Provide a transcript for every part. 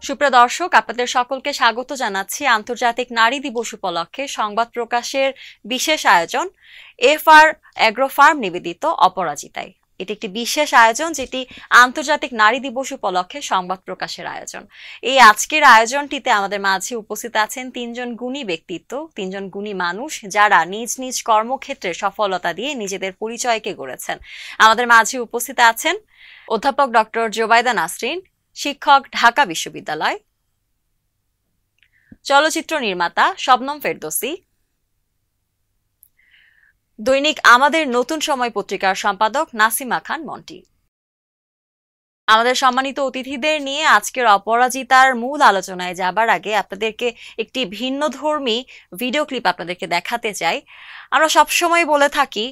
সুপ্রিয় দর্শক, আপনাদের সকলকে স্বাগত জানাচ্ছি আন্তর্জাতিক নারী দিবস উপলক্ষে সংবাদ প্রকাশের বিশেষ আয়োজন এফআর অ্যাগ্রো ফার্ম নিবেদিত অপরাজিতায়। এটি একটি বিশেষ আয়োজন যেটি আন্তর্জাতিক নারী দিবস উপলক্ষে সংবাদ প্রকাশের আয়োজন। এই আজকের আয়োজনটিতে আমাদের মাঝে উপস্থিত আছেন তিনজন গুণী ব্যক্তিত্ব, তিনজন গুণী মানুষ যারা নিজ নিজ কর্মক্ষেত্রে সফলতা দিয়ে নিজেদের পরিচয়কে গড়েছেন। আমাদের মাঝে উপস্থিত আছেন অধ্যাপক ডক্টর জোবাইদা নাসরিন, শিক্ষক, ঢাকা বিশ্ববিদ্যালয়, চলচ্চিত্র নির্মাতা শবনম ফেরদৌসী, দৈনিক আমাদের নতুন সময় পত্রিকার সম্পাদক নাসিমা খান মন্টি। আমাদের সম্মানিত অতিথিদের নিয়ে আজকের অপরাজিতার মূল আলোচনায় যাবার আগে আপনাদেরকে একটি ভিন্নধর্মী ভিডিও ক্লিপ আপনাদেরকে দেখাতে চাই। আমরা সবসময় বলে থাকি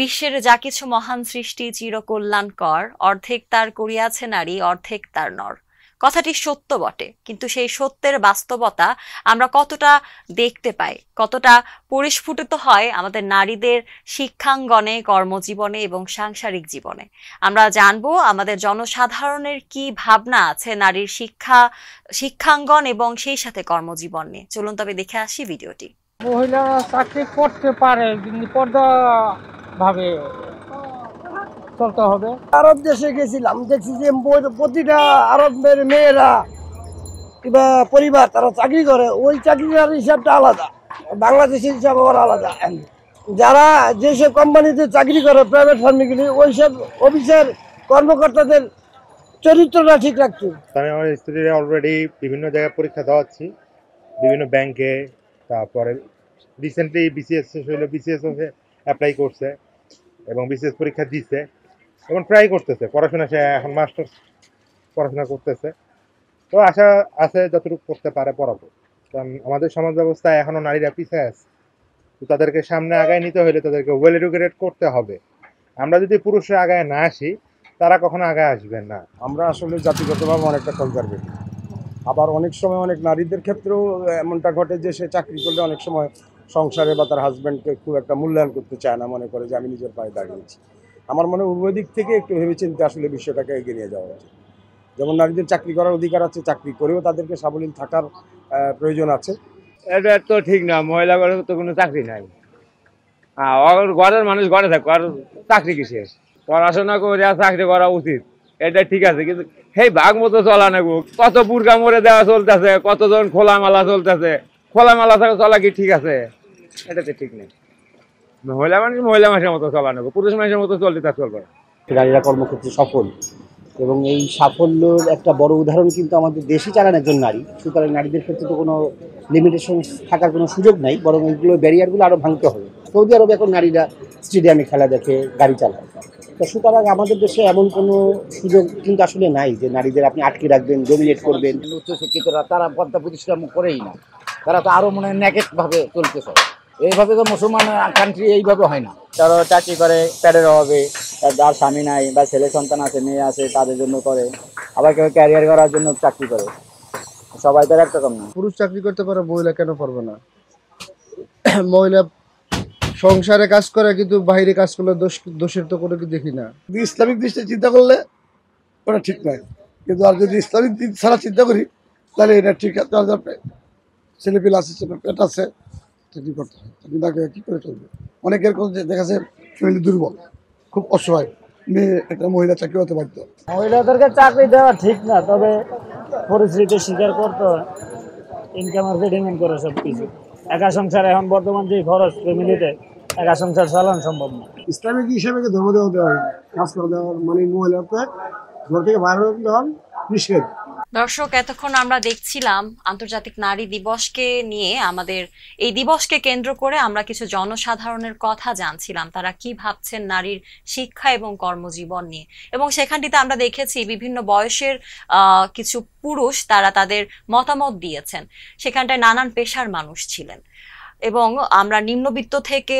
বিশ্বের যা কিছু মহান সৃষ্টি চিরকল্যাণকর, অর্ধেক তার করিয়াছে নারী, অর্ধেক তার নর। কথাটি সত্য বটে, কিন্তু সেই সত্যের বাস্তবতা আমরা কতটা দেখতে পাই, কতটা পরিস্ফুটিত হয় আমাদের নারীদের শিক্ষাঙ্গনে, কর্মজীবনে এবং সাংসারিক জীবনে। আমরা জানবো আমাদের জনসাধারণের কি ভাবনা আছে নারীর শিক্ষাঙ্গন এবং সেই সাথে কর্মজীবন নিয়ে। চলুন তবে দেখে আসি ভিডিওটি। মহিলারা চাকরি করতে পারে, কিন্তু পর্দা ভাবে চলতে হবে। আরব দেশে গেছিলাম, দেখছি যে প্রতিটা আরবের মেয়েরা কিংবা পরিবার তারা চাকরি করে, ওই চাকরির হিসাবটা আলাদা, বাংলাদেশের হিসাব আবার আলাদা। যারা যেসব কোম্পানিতে চাকরি করে প্রাইভেট ফার্মগুলি, ওই সব অফিসের কর্মকর্তাদের চরিত্রটা ঠিক রাখছে। আমি আমার স্ত্রীরা অলরেডি বিভিন্ন জায়গায় পরীক্ষা দেওয়াচ্ছি, বিভিন্ন ব্যাংকে, তারপরে রিসেন্টলি বিসিএস শেষ হইলো, বিসিএস অ্যাপ্লাই করছে এবং বিসিএস পরীক্ষা দিচ্ছে এবং ট্রাই করতেছে, পড়াশোনা সে এখন মাস্টার্স পড়াশোনা করতেছে। তো আশা আছে যতটুকু করতে পারে পড়াবো, কারণ আমাদের সমাজ ব্যবস্থায় এখনও নারীরা পিছিয়ে আছে। তো তাদেরকে সামনে আগায় নিতে হলে তাদেরকে ওয়েল এডুকেটেড করতে হবে। আমরা যদি পুরুষরা আগায় না আসি, তারা কখনো আগায় আসবেন না। আমরা আসলে জাতিগতভাবে অনেকটা কনজারভেটিভ, আবার অনেক সময় অনেক নারীদের ক্ষেত্রেও এমনটা ঘটে যে সে চাকরি করলে অনেক সময় সংসারে বা তার হাজব্যান্ডকে খুব একটা মূল্যায়ন করতে চায় না, মনে করে যে আমি নিজের পায়ে দাঁড়িয়েছি। আমার মনে হয় উভয় দিক থেকে একটু ভেবেচিন্তে আসলে বিষয়টাকে এগিয়ে নিয়ে যাওয়া উচিত। যেমন নারীদের চাকরি করার অধিকার আছে, চাকরি করেও তাদেরকে সাবলীল থাকার প্রয়োজন আছে। এটা তো ঠিক না, মহিলাদের তো কোনো চাকরি নাই। ঘরের মানুষ ঘরে থাকে, আর চাকরি কিসে? পড়াশোনা করে চাকরি করা উচিত, এটা ঠিক আছে, কিন্তু সেই ভাগ মতো চলা নেব। কত বুর্গা মরে দেওয়া চলতেছে, কতজন খোলামেলা চলতেছে, খোলামেলা থাকে চলা কি ঠিক আছে? এটা তো ঠিক নেই। মহিলা মানুষের মতো চলা নেবো, পুরুষ মানুষের মতো চলতে তা চলবে না। নারীরা কর্মক্ষেত্রে সফল, এবং এই সাফল্যের একটা বড় উদাহরণ কিন্তু আমাদের দেশে চালান একজন নারী। সুতরাং নারীদের ক্ষেত্রে তো কোনো লিমিটেশন থাকার কোনো সুযোগ নাই, বরং এইগুলো ব্যারিয়ারগুলো আরও ভাঙতে হবে। সৌদি আরবে এখন নারীরা স্টেডিয়ামে খেলা দেখে, গাড়ি চালায়। তো সুতরাং আমাদের দেশে এমন কোনো সুযোগ কিন্তু আসলে নাই যে নারীদের আপনি আটকে রাখবেন, ডমিনেট করবেন। উচ্চশিক্ষিতরা তারা পর্দা প্রতিষ্ঠা করেই না, তারা তো আরও মনে হয় নেগেট ভাবে চলতেছে। এইভাবে তো মুসলমান কান্ট্রি এইভাবে হয় না। তারা চাকরি করে প্যাডের অভাবে, যার স্বামী নাই বা ছেলে সন্তান আছে, মেয়ে আছে, তাদের জন্য করে। আবার কেউ ক্যারিয়ার করার জন্য চাকরি করে। সবাই তার একটা কম না। পুরুষ চাকরি করতে পারে, মহিলা কেন পারবে না? মহিলা সংসারে কাজ করে, কিন্তু বাইরে কাজ করলে দোষের তো কোনো কিছু দেখি না। ইসলামিক দৃষ্টিতে চিন্তা করলে ওটা ঠিক নয়, কিন্তু আর যদি ইসলামিক দিক ছাড়া চিন্তা করি তাহলে এটা ঠিক আছে। ছেলেপিলে আছে, পেট আছে, চাকরি করতে হয়, চাকরি না করে কী করে চলবে? অনেকের দেখা যায় ফ্যামিলি দুর্বল, খুব অসহায়, মেয়ে একটা মহিলা চাকরি হতে বাধ্য। মহিলাদেরকে চাকরি দেওয়া ঠিক না, তবে পরিস্থিতি স্বীকার করতে হয়। ইনকামের ডিমান্ড করে সব কিছু। একা সংসার এখন বর্তমান যে খরচ ফ্যামিলিতে, একা সংসার চালানো সম্ভব না। ইসলামিক হিসাবে ধর্ম দেওয়া হয়, কাজ করে দেওয়া মানে মহিলাকে ঘর থেকে বাইরে দেওয়া নিষেধ। দর্শক, এতক্ষণ আমরা দেখছিলাম আন্তর্জাতিক নারী দিবসকে নিয়ে, আমাদের এই দিবসকে কেন্দ্র করে আমরা কিছু জনসাধারণের কথা জানছিলাম, তারা কি ভাবছেন নারীর শিক্ষা এবং কর্মজীবন নিয়ে। এবং সেখানটিতে আমরা দেখেছি বিভিন্ন বয়সের কিছু পুরুষ তারা তাদের মতামত দিয়েছেন। সেখানটায় নানান পেশার মানুষ ছিলেন। এবং আমরা নিম্নবিত্ত থেকে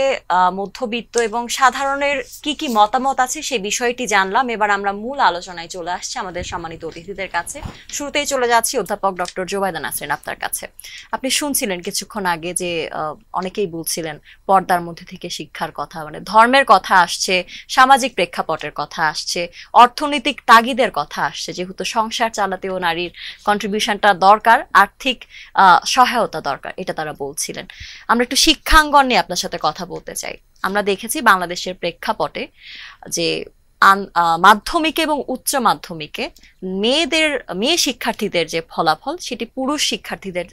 মধ্যবিত্ত এবং সাধারণের কি কি মতামত আছে সেই বিষয়টি জানলাম। এবার আমরা মূল আলোচনায় চলে আসছি আমাদের সম্মানিত অতিথিদের কাছে। শুরুতেই চলে যাচ্ছি অধ্যাপক ডক্টর জোবায়দা নাসরিন আপনার কাছে। আপনি শুনছিলেন কিছুক্ষণ আগে যে অনেকেই বলছিলেন পর্দার মধ্যে থেকে শিক্ষার কথা, মানে ধর্মের কথা আসছে, সামাজিক প্রেক্ষাপটের কথা আসছে, অর্থনৈতিক তাগিদের কথা আসছে, যেহেতু সংসার চালাতেও নারীর কন্ট্রিবিউশনটা দরকার, আর্থিক সহায়তা দরকার, এটা তারা বলছিলেন। আমরা একটু শিক্ষাঙ্গন নিয়ে আপনার সাথে কথা বলতে চাই। আমরা দেখেছি বাংলাদেশের প্রেক্ষাপটে যে মাধ্যমিকে এবং উচ্চ মাধ্যমিকে মেয়ে শিক্ষার্থীদের যে ফলাফল সেটি পুরুষ শিক্ষার্থীদের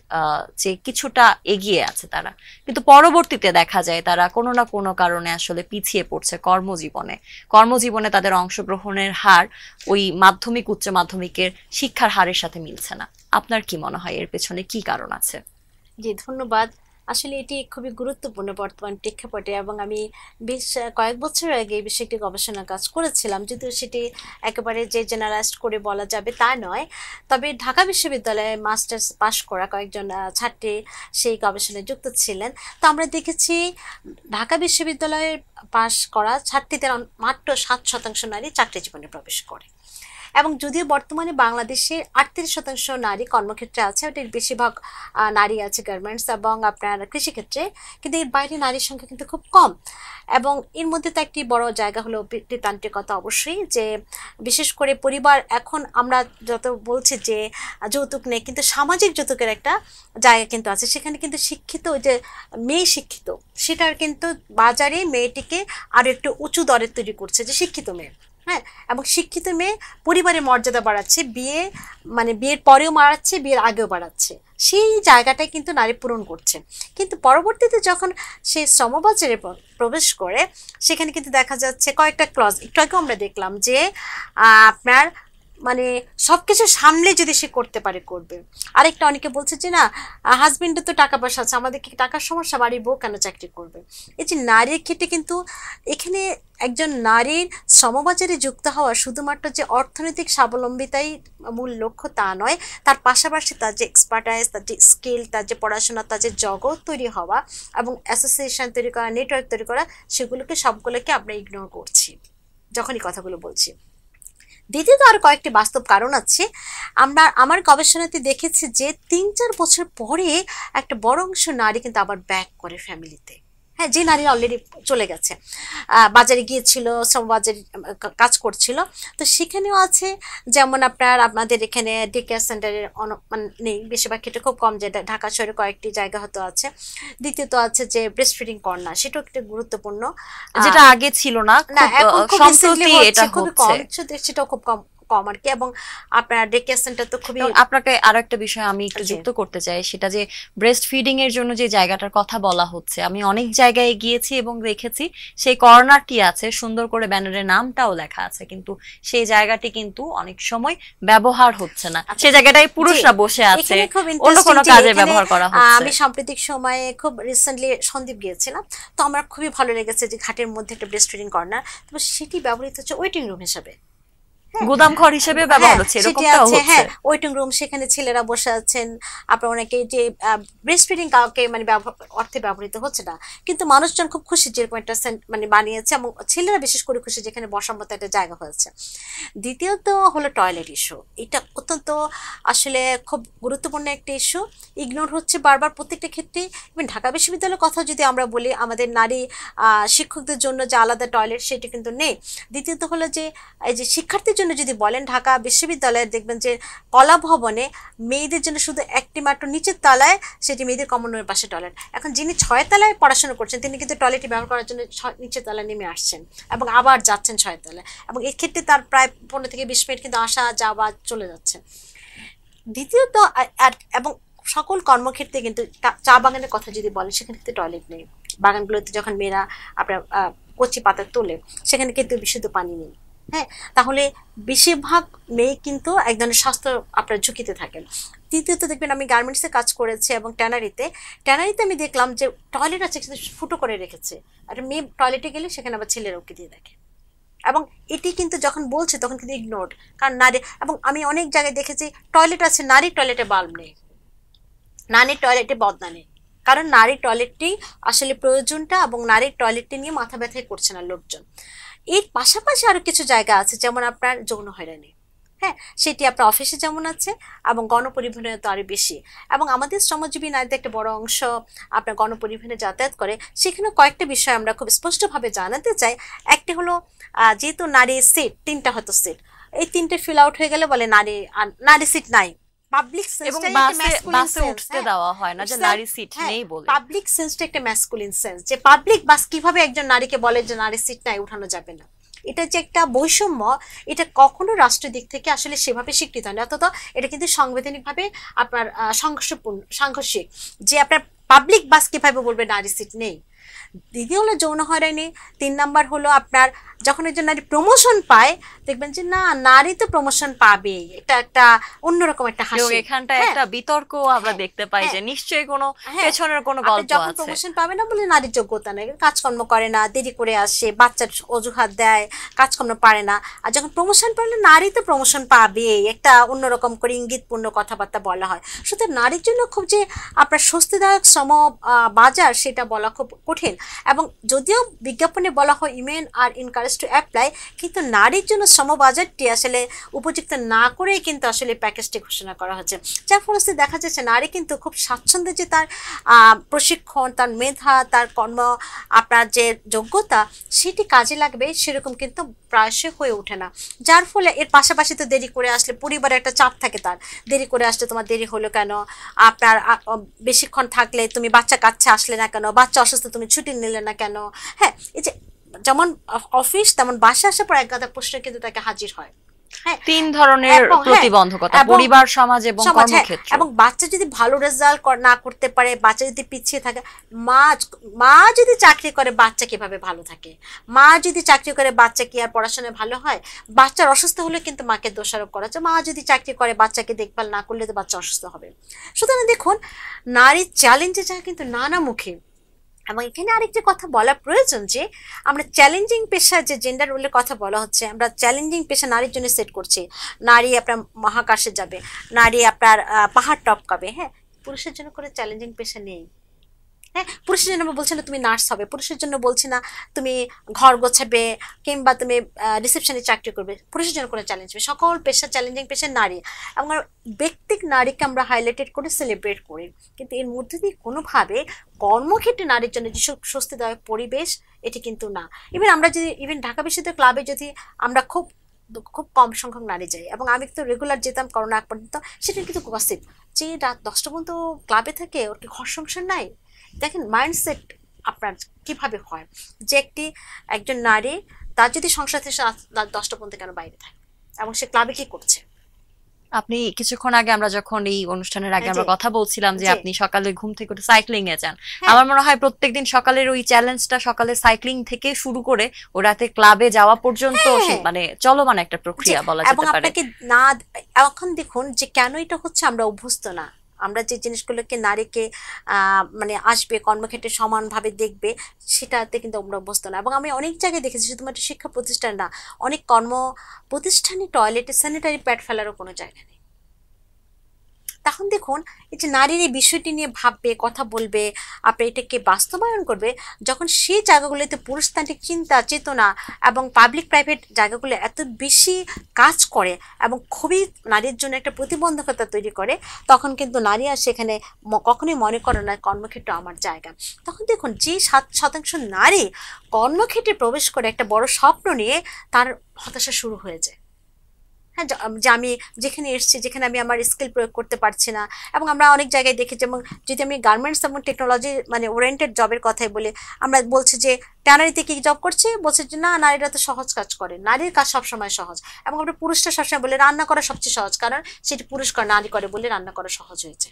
যে কিছুটা এগিয়ে আছে তারা, কিন্তু পরবর্তীতে দেখা যায় তারা কোনো না কোনো কারণে আসলে পিছিয়ে পড়ছে কর্মজীবনে তাদের অংশগ্রহণের হার ওই মাধ্যমিক উচ্চ মাধ্যমিকের শিক্ষার হারের সাথে মিলছে না। আপনার কি মনে হয় এর পেছনে কি কারণ আছে? জি, ধন্যবাদ। আসলে এটি খুবই গুরুত্বপূর্ণ বর্তমান প্রেক্ষাপটে, এবং আমি বেশ কয়েক বছর আগে এই বিষয়ে একটি গবেষণা কাজ করেছিলাম, যদিও সেটি একেবারে যে জেনারেলাইজড করে বলা যাবে তা নয়। তবে ঢাকা বিশ্ববিদ্যালয়ে মাস্টার্স পাশ করা কয়েকজন ছাত্রী সেই গবেষণায় যুক্ত ছিলেন। তো আমরা দেখেছি ঢাকা বিশ্ববিদ্যালয়ে পাশ করা ছাত্রীদের মাত্র 7% নারী চাকরি জীবনে প্রবেশ করে, এবং যদিও বর্তমানে বাংলাদেশে 38% নারী কর্মক্ষেত্রে আছে, ওটির বেশিরভাগ নারী আছে গার্মেন্টস এবং আপনার কৃষিক্ষেত্রে, কিন্তু এর বাইরে নারীর সংখ্যা কিন্তু খুব কম। এবং এর মধ্যে তো একটি বড় জায়গা হলো পিতৃতান্ত্রিকতা অবশ্যই, যে বিশেষ করে পরিবার, এখন আমরা যত বলছি যে যৌতুক নেই, কিন্তু সামাজিক যৌতুকের একটা জায়গা কিন্তু আছে। সেখানে কিন্তু শিক্ষিত, ওই যে মেয়ে শিক্ষিত, সেটার কিন্তু বাজারে মেয়েটিকে আরও একটু উঁচু দরে তৈরি করছে, যে শিক্ষিত মেয়ে। হ্যাঁ, এবং শিক্ষিত মেয়ে পরিবারের মর্যাদা বাড়াচ্ছে, বিয়ের পরেও বাড়াচ্ছে, বিয়ের আগেও বাড়াচ্ছে, সেই জায়গাটাই কিন্তু নারী পূরণ করছে। কিন্তু পরবর্তীতে যখন সে শ্রমবাজারে প্রবেশ করে, সেখানে কিন্তু দেখা যাচ্ছে কয়েকটা ক্লজ, একটু আগেও আমরা দেখলাম যে আপনার সবকিছু সামলে যদি সে করতে পারে করবে। আরেকটা, অনেকে বলছে যে না, হাজবেন্ডের তো টাকা পয়সা আছে, আমাদের কি টাকার সমস্যা, বাড়ির বউ কেন চাকরি করবে? এই যে নারীর ক্ষেত্রে কিন্তু এখানে একজন নারীর শ্রমবাজারে যুক্ত হওয়া শুধুমাত্র যে অর্থনৈতিক স্বাবলম্বিতাই মূল লক্ষ্য তা নয়, তার পাশাপাশি তার যে এক্সপার্টাইজ, তার যে স্কিল, তার যে পড়াশোনা, তার যে জগৎ তৈরি হওয়া এবং অ্যাসোসিয়েশন তৈরি করা, নেটওয়ার্ক তৈরি করা, সবগুলোকে আমরা ইগনোর করছি যখনই কথাগুলো বলছি। দ্বিতীয়ত আরো কয়েকটি বাস্তব কারণ আছে। আমার গবেষণাতে দেখেছি যে 3-4 বছর পরে একটা বড় অংশ নারী কিন্তু আবার ব্যাক করে ফ্যামিলিতে। হ্যাঁ, যে নারীরা অলরেডি চলে গেছে, বাজারে গিয়েছিল, শ্রমবাজারে কাজ করছিল, তো সেখানেও আছে। যেমন আপনাদের এখানে ডে কেয়ার সেন্টারের নেই, বেশিরভাগ ক্ষেত্রে খুব কম, যে ঢাকা শহরে কয়েকটি জায়গা হয়তো আছে। দ্বিতীয়ত আছে যে ব্রেস্ট ফিডিং কর্নার, সেটাও একটা গুরুত্বপূর্ণ, যেটা আগে ছিল না, এখন খুব সম্প্রতি এটা খুবই কম, সেটাও খুব কম আর কি। এবং আপনার ডে কেয়ার সেন্টার তো খুবই। আপনাকে আরো একটা বিষয় আমি একটু যুক্ত করতে চাই, সেটা যে ব্রেস্ট ফিডিং এর জন্য যে জায়গাটার কথা বলা হচ্ছে, আমি অনেক জায়গায় গিয়েছি এবং দেখেছি সেই কর্নারটি আছে, সুন্দর করে ব্যানারের নামটাও লেখা আছে, কিন্তু সেই জায়গাটি কিন্তু অনেক সময় ব্যবহার হচ্ছে না। সেই জায়গাটায় পুরুষরা বসে আছে, অন্য কোনো কাজে ব্যবহার করা হচ্ছে। আমি সাম্প্রতিক সময়ে খুব রিসেন্টলি সন্দ্বীপ গিয়েছিলাম, তো আমার খুবই ভালো লেগেছে যে ঘাটের মধ্যে একটা ব্রেস্ট ফিডিং কর্নার, তবে সেটি ব্যবহৃত হচ্ছে ওয়েটিং রুম হিসেবে, গুদাম ঘর হিসেবে ব্যবহার হচ্ছে, এরকমটা হচ্ছে। হ্যাঁ, ওয়েটিং রুম, সেখানে ছেলেরা বসে আছেন। আপনার অনেকে যে ব্রেস্ট ফিডিং কাউকে অর্থে ব্যবহৃত হচ্ছে না, কিন্তু মানুষজন খুব খুশি যেরকম একটা বানিয়েছে, এবং ছেলেরা বিশেষ করে খুশি যেখানে বসার মতো একটা জায়গা হয়েছে। দ্বিতীয়ত হলো টয়লেট ইস্যু। এটা অত্যন্ত আসলে খুব গুরুত্বপূর্ণ একটা ইস্যু, ইগনোর হচ্ছে বারবার প্রত্যেকটা ক্ষেত্রে। এবং ঢাকা বিশ্ববিদ্যালয়ের কথা যদি আমরা বলি, আমাদের নারী শিক্ষকদের জন্য যে আলাদা টয়লেট সেটি কিন্তু নেই। দ্বিতীয়ত হলো যে এই যে শিক্ষার্থীর জন্য যদি বলেন, ঢাকা বিশ্ববিদ্যালয়ে দেখবেন যে কলা ভবনে মেয়েদের জন্য শুধু একটি মাত্র নিচের তলায়, সেটি মেয়েদের কমন রুমের পাশে টয়লেট। এখন যিনি 6 তলায় পড়াশোনা করছেন, তিনি কিন্তু টয়লেটটি ব্যবহার করার জন্য নিচের তলায় নেমে আসছেন এবং আবার যাচ্ছেন 6 তলায়, এবং এক্ষেত্রে তার প্রায় 15 থেকে 20 মিনিট কিন্তু আসা যাওয়া চলে যাচ্ছে। দ্বিতীয়ত, এবং সকল কর্মক্ষেত্রে কিন্তু চা বাগানের কথা যদি বলেন, সেখানে কিন্তু টয়লেট নেই। বাগানগুলোতে যখন মেয়েরা আপনার কচি পাতা তোলে, সেখানে কিন্তু বিশুদ্ধ পানি নেই। হ্যাঁ, তাহলে বেশিরভাগ মেয়ে কিন্তু এক ধরনের স্বাস্থ্য আপনার ঝুঁকিতে থাকেন। তৃতীয়ত দেখবেন, আমি গার্মেন্টসে কাজ করেছি এবং ট্যানারিতে আমি দেখলাম যে টয়লেট আছে কিন্তু ফুটো করে রেখেছে, আর মেয়ে টয়লেটে গেলে সেখানে আবার ছেলেরা ওকে দিয়ে দেখে, এবং এটি কিন্তু যখন বলছে তখন কিন্তু ইগনোর্ড। কারণ নারী, এবং আমি অনেক জায়গায় দেখেছি টয়লেট আছে, নারীর টয়লেটে বাল্ব নেই, নারীর টয়লেটে বদনা নেই। কারণ নারী টয়লেটটি আসলে প্রয়োজনটা, এবং নারীর টয়লেটটি নিয়ে মাথা ব্যথাই করছে না লোকজন। এর পাশাপাশি আরো কিছু জায়গা আছে, যেমন আপনার যৌন হয়রানি, হ্যাঁ, সেটি আপনার অফিসে যেমন আছে এবং গণপরিবহনে তো আরো বেশি। এবং আমাদের শ্রমজীবী নারীদের একটা বড় অংশ আপনার গণপরিবহনে যাতায়াত করে, সেখানে কয়েকটা বিষয় আমরা খুব স্পষ্টভাবে জানাতে চাই। একটি হলো যেহেতু নারী সিট 3টা হয়তো সিট, এই 3টে ফিল আউট হয়ে গেলে বলে নারী সিট নাই। পাবলিক এবং সেন্সটা বাসে উঠতে দেওয়া হয় না যে নারী সিট নেই বলে। পাবলিক সেন্সটা একটা ম্যাসকুলিন সেন্স, যে পাবলিক বাস কিভাবে একজন নারীকে বলে যে নারী সিট নাই, উঠানো যাবে না। এটা যে একটা বৈষম্য, এটা কখনো রাষ্ট্রের দিক থেকে আসলে সেভাবে স্বীকৃত হয় না, অথচ এটা কিন্তু সাংবিধানিকভাবে আপনার সাংঘর্ষিক, যে আপনার পাবলিক বাস কিভাবে বলবে নারী সিট নেই। দ্বিতীয় হলো যৌন হয়রানি। 3 নাম্বার হলো আপনার যখন একজন নারী প্রমোশন পায়, দেখবেন যে না, নারী তো প্রমোশন পাবে, এটা একটা অন্যরকম একটা হাসি। এখানটা একটা বিতর্ক আমরা দেখতে পাই যে নিশ্চয়ই কোনো পেছনের কোনো গল্প আছে। যখন প্রমোশন পাবে না বলে নারীর যোগ্যতা নেই, কাজকর্ম করে না, দেরি করে আসে, বাচ্চার অজুহাত দেয়, কাজকর্ম পারে না। আর যখন প্রমোশন পালে নারী তো প্রমোশন পাবে, একটা অন্যরকম করে ইঙ্গিতপূর্ণ কথাবার্তা বলা হয়। সুতরাং নারীর জন্য খুব যে আপনার স্বস্তিদায়ক শ্রম বাজার, সেটা বলা খুব কঠিন। এবং যদিও বিজ্ঞাপনে বলা হয় women are encourage to apply, কিন্তু নারীর জন্য শ্রমবাজারটি আসলে উপযুক্ত না করেই কিন্তু আসলে প্যাকেজটি ঘোষণা করা হচ্ছে, যার ফলে দেখা যাচ্ছে নারী কিন্তু খুব স্বাচ্ছন্দ্যে যে তার প্রশিক্ষণ, তার মেধা, তার কর্ম আপনার যে যোগ্যতা, সেটি কাজে লাগবে সেরকম কিন্তু প্রায়শই হয়ে ওঠে না। যার ফলে এর পাশাপাশি তো দেরি করে আসলে পরিবারে একটা চাপ থাকে, তার দেরি করে আসলে তোমার দেরি হলো কেন, আপনার বেশিক্ষণ থাকলে তুমি বাচ্চা কাছে আসলে না কেন, বাচ্চা অসুস্থ তুমি ছুটি নিলে না কেন। হ্যাঁ, এই যে যেমন অফিস তেমন বাসা আসার পর এক গাদা প্রশ্ন কিন্তু তাকে হাজির হয়। 3 ধরনের প্রতিবন্ধকতা, পরিবার, সমাজ এবং কর্মক্ষেত্র। এবং বাচ্চা যদি ভালো রেজাল্ট না করতে পারে, বাচ্চা যদি পিছিয়ে থাকে, মা যদি চাকরি করে বাচ্চা কিভাবে ভালো থাকে, মা যদি চাকরি করে বাচ্চা কি আর পড়াশোনায় ভালো হয়? বাচ্চার অসুস্থ হলে কিন্তু মাকে দোষারোপ করা হচ্ছে, মা যদি চাকরি করে বাচ্চাকে দেখভাল না করলে তো বাচ্চা অসুস্থ হবে। সুতরাং দেখুন, নারীর চ্যালেঞ্জে যা কিন্তু নানামুখী। এবং এখানে আরেকটি কথা বলা প্রয়োজন যে আমরা চ্যালেঞ্জিং পেশা, যে জেন্ডার রোলের কথা বলা হচ্ছে, আমরা চ্যালেঞ্জিং পেশা নারীর জন্য সেট করছি। নারী আপনার মহাকাশে যাবে, নারী আপনার পাহাড় টপকাবে। হ্যাঁ, পুরুষের জন্য করে চ্যালেঞ্জিং পেশা নেই। হ্যাঁ, পুরুষের জন্য বলছি না তুমি নার্স হবে, পুরুষের জন্য বলছি না তুমি ঘর গোছাবে কিংবা তুমি রিসেপশনে চাকরি করবে, পুরুষের জন্য কোনো চ্যালেঞ্জ নেই। সকল পেশা চ্যালেঞ্জিং পেশা নারী, এবং ব্যক্তিক নারীকে আমরা হাইলাইটেড করে সেলিব্রেট করি, কিন্তু এর মধ্যে দিয়ে কোনোভাবে কর্মক্ষেত্রে নারীর জন্য যেসব স্বস্তিদায়ক পরিবেশ, এটি কিন্তু না। আমরা যদি ঢাকা বিশ্ববিদ্যালয় ক্লাবে যদি আমরা খুব কম সংখ্যক নারী যাই, এবং আমি তো রেগুলার যেতাম করোনা আগ পর্যন্ত, সেটা কিন্তু গসিপ যে রাত 10টা পর্যন্ত ক্লাবে থাকে, ওর কি ঘর সংসার নাই? দেখেন মাইন্ডসেট আপনার কিভাবে হয়, যে একজন নারী তার যদি সংসার থেকে 10টা পর্যন্ত কেন বাইরে থাকে, এবং সে ক্লাবে কি করছে? আপনি কিছুক্ষণ আগে আমরা যখন এই অনুষ্ঠানের আগে আমরা কথা বলছিলাম যে আপনি সকালে ঘুম থেকে উঠে সাইক্লিং এ যান, আমার মনে হয় প্রত্যেকদিন সকালের ওই চ্যালেঞ্জটা সকালে সাইক্লিং থেকে শুরু করে ও রাতে ক্লাবে যাওয়া পর্যন্ত মানে চলমান একটা প্রক্রিয়া বলা যেতে পারে। এবং আপনাকে না, এখন দেখুন যে কেন এটা হচ্ছে, আমরা অভ্যস্ত না। আমরা যে জিনিসগুলোকে নারীকে মানে আসবে কর্মক্ষেত্রে সমানভাবে দেখবে, সেটাতে কিন্তু আমরা অভ্যস্ত না। এবং আমি অনেক জায়গায় দেখেছি, শুধুমাত্র শিক্ষা প্রতিষ্ঠান না, অনেক কর্ম প্রতিষ্ঠানে টয়লেটে স্যানিটারি প্যাড ফেলারও কোনো জায়গা নেই। তখন দেখুন, এই যে নারীর এই বিষয়টি নিয়ে ভাববে, কথা বলবে, আপনি এটাকে বাস্তবায়ন করবে, যখন সেই জায়গাগুলোতে পুরুষতান্ত্রিক চিন্তা, চেতনা এবং পাবলিক প্রাইভেট জায়গাগুলো এত বেশি কাজ করে এবং খুবই নারীর জন্য একটা প্রতিবন্ধকতা তৈরি করে, তখন কিন্তু নারী আর সেখানে কখনোই মনে করে না কর্মক্ষেত্র আমার জায়গা। তখন দেখুন, যে 7% নারী কর্মক্ষেত্রে প্রবেশ করে একটা বড় স্বপ্ন নিয়ে, তার হতাশা শুরু হয়ে যায়। হ্যাঁ, যে আমি যেখানে এসেছি, যেখানে আমি আমার স্কিল প্রয়োগ করতে পারছি না। এবং আমরা অনেক জায়গায় দেখেছি, এবং যদি আমি গার্মেন্টস এবং টেকনোলজি মানে ওরিয়েন্টেড জবের কথাই বলি, আমরা বলছি যে ট্যানারিতে কি জব করছে, বলছে যে না, নারীরা তো সহজ কাজ করে, নারীর কাজ সবসময় সহজ। এবং আমরা পুরুষরা সবসময় বলে রান্না করা সবচেয়ে সহজ, কারণ সেটি পুরুষ করে, নারী করে বলে রান্না করা সহজ হয়েছে।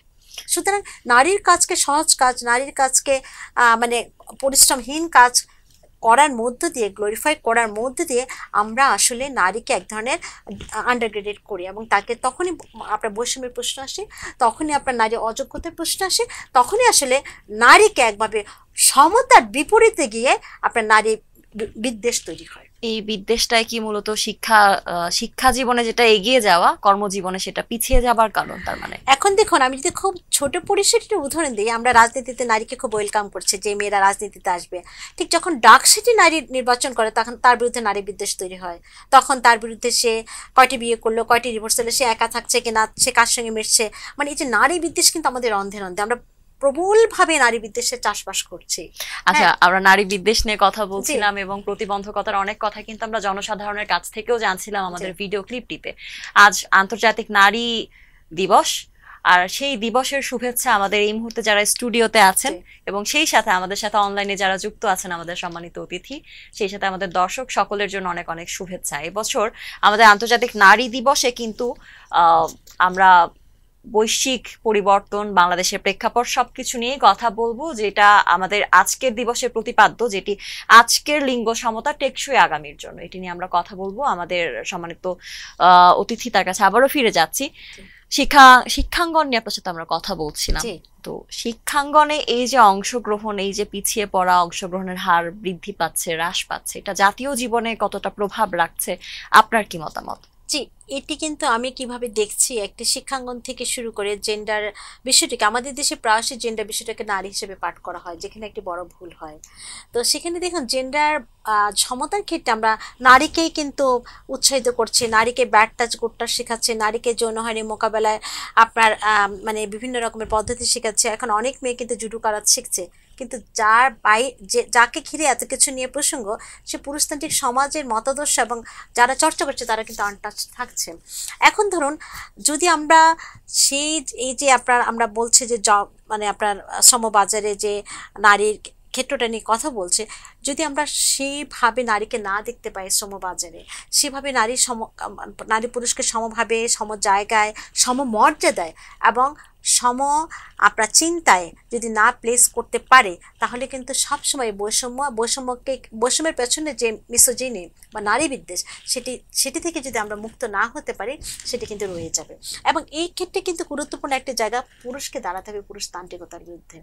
সুতরাং নারীর কাজকে সহজ কাজ, নারীর কাজকে মানে পরিশ্রমহীন কাজ করার মধ্য দিয়ে, গ্লোরিফাই করার মধ্য দিয়ে আমরা আসলে নারীকে এক ধরনের আন্ডারগ্রেডেড করি, এবং তাকে তখনই আপনার বৈষম্যের প্রশ্ন আসে, তখনই আপনার নারী অযোগ্যতার প্রশ্ন আসে, তখনই আসলে নারীকে একভাবে সমতার বিপরীতে গিয়ে আপনার নারী বিদ্বেষ তৈরি হয়। এই বিদ্বেষটাই কি মূলত শিক্ষা জীবনে যেটা এগিয়ে যাওয়া, কর্মজীবনে সেটা পিছিয়ে যাবার কারণ? তার মানে এখন দেখুন, আমি যদি খুব ছোট পরিসরে একটা উদাহরণ দিই, আমরা রাজনীতিতে নারীকে খুব ওয়েলকাম করছি যে মেয়েরা রাজনীতিতে আসবে। ঠিক যখন ডাক সিটি নারী নির্বাচন করে তখন তার বিরুদ্ধে নারী বিদ্বেষ তৈরি হয়। তখন তার বিরুদ্ধে সে কয়টি বিয়ে করলো, কয়টি ডিভোর্স হলো, সে একা থাকছে কিনা, সে কার সঙ্গে মিশছে, মানে এই যে নারী বিদ্বেষ কিন্তু আমাদের অন্ধে অন্ধে আমরা প্রবলভাবে নারী বিদ্বেষের চাষবাস করছি। আচ্ছা, আমরা নারী বিদ্বেষ নিয়ে কথা বলছিলাম এবং প্রতিবন্ধকতার অনেক কথা কিন্তু আমরা জনসাধারণের কাছ থেকেও জানছিলাম আমাদের ভিডিও ক্লিপটিতে। আজ আন্তর্জাতিক নারী দিবস, আর সেই দিবসের শুভেচ্ছা আমাদের এই মুহূর্তে যারা স্টুডিওতে আছেন এবং সেই সাথে আমাদের সাথে অনলাইনে যারা যুক্ত আছেন আমাদের সম্মানিত অতিথি, সেই সাথে আমাদের দর্শক সকলের জন্য অনেক অনেক শুভেচ্ছা। এবছর আমাদের আন্তর্জাতিক নারী দিবসে কিন্তু আমরা বৈশ্বিক পরিবর্তন, বাংলাদেশের প্রেক্ষাপট সবকিছু নিয়ে কথা বলবো, যেটা আমাদের আজকের দিবসের প্রতিপাদ্য, যেটি আজকের লিঙ্গ সমতা টেকসই আগামীর জন্য। এটি নিয়ে আমরা কথা বলবো। আমাদের সম্মানিত অতিথি তার কাছে আবারও ফিরে যাচ্ছি। শিক্ষাঙ্গন নিয়ে আপনার সাথে আমরা কথা বলছিলাম। তো শিক্ষাঙ্গনে এই যে অংশগ্রহণ, এই যে পিছিয়ে পড়া, অংশগ্রহণের হার বৃদ্ধি পাচ্ছে, হ্রাস পাচ্ছে, এটা জাতীয় জীবনে কতটা প্রভাব রাখছে, আপনার কি মতামত? জি, এটি কিন্তু আমি কিভাবে দেখছি, একটি শিক্ষাঙ্গন থেকে শুরু করে জেন্ডার বিষয়টিকে, আমাদের দেশে প্রায়শই জেন্ডার বিষয়টাকে নারী হিসেবে পাঠ করা হয়, যেখানে একটি বড় ভুল হয়। তো সেখানে দেখুন, জেন্ডার সমতার ক্ষেত্রে আমরা নারীকেই কিন্তু উৎসাহিত করছি, নারীকে ব্যাট টাচ করতে শেখাচ্ছে, নারীকে যৌন হয়রানি মোকাবেলায় আপনার মানে বিভিন্ন রকমের পদ্ধতি শেখাচ্ছে। এখন অনেক মেয়ে কিন্তু জুডো কারাতে শিখছে, কিন্তু যাকে ঘিরে এত কিছু নিয়ে প্রসঙ্গ, সে পুরুষতান্ত্রিক সমাজের মতাদর্শ এবং যারা চর্চা করছে তারা কিন্তু আনটাচ থাকছে। এখন ধরুন, যদি আমরা এই যে আমরা বলছি যে মানে আপনার শ্রমবাজারে যে নারীর ক্ষেত্রটা নিয়ে কথা বলছে, যদি আমরা সেইভাবে নারীকে না দেখতে পাই শ্রমবাজারে, সেভাবে নারী পুরুষকে সমভাবে, সম জায়গায়, সমমর্যাদায় এবং আপনার চিন্তায় যদি না প্লেস করতে পারে, তাহলে কিন্তু সবসময় বৈষম্যের পেছনে যে মিসোজিনি বা নারী বিদ্বেষ, সেটি থেকে যদি আমরা মুক্ত না হতে পারি, সেটি কিন্তু রয়ে যাবে। এবং এই ক্ষেত্রে কিন্তু গুরুত্বপূর্ণ একটা জায়গা, পুরুষকে দাঁড়াতে হবে পুরুষতান্ত্রিকতার বিরুদ্ধে।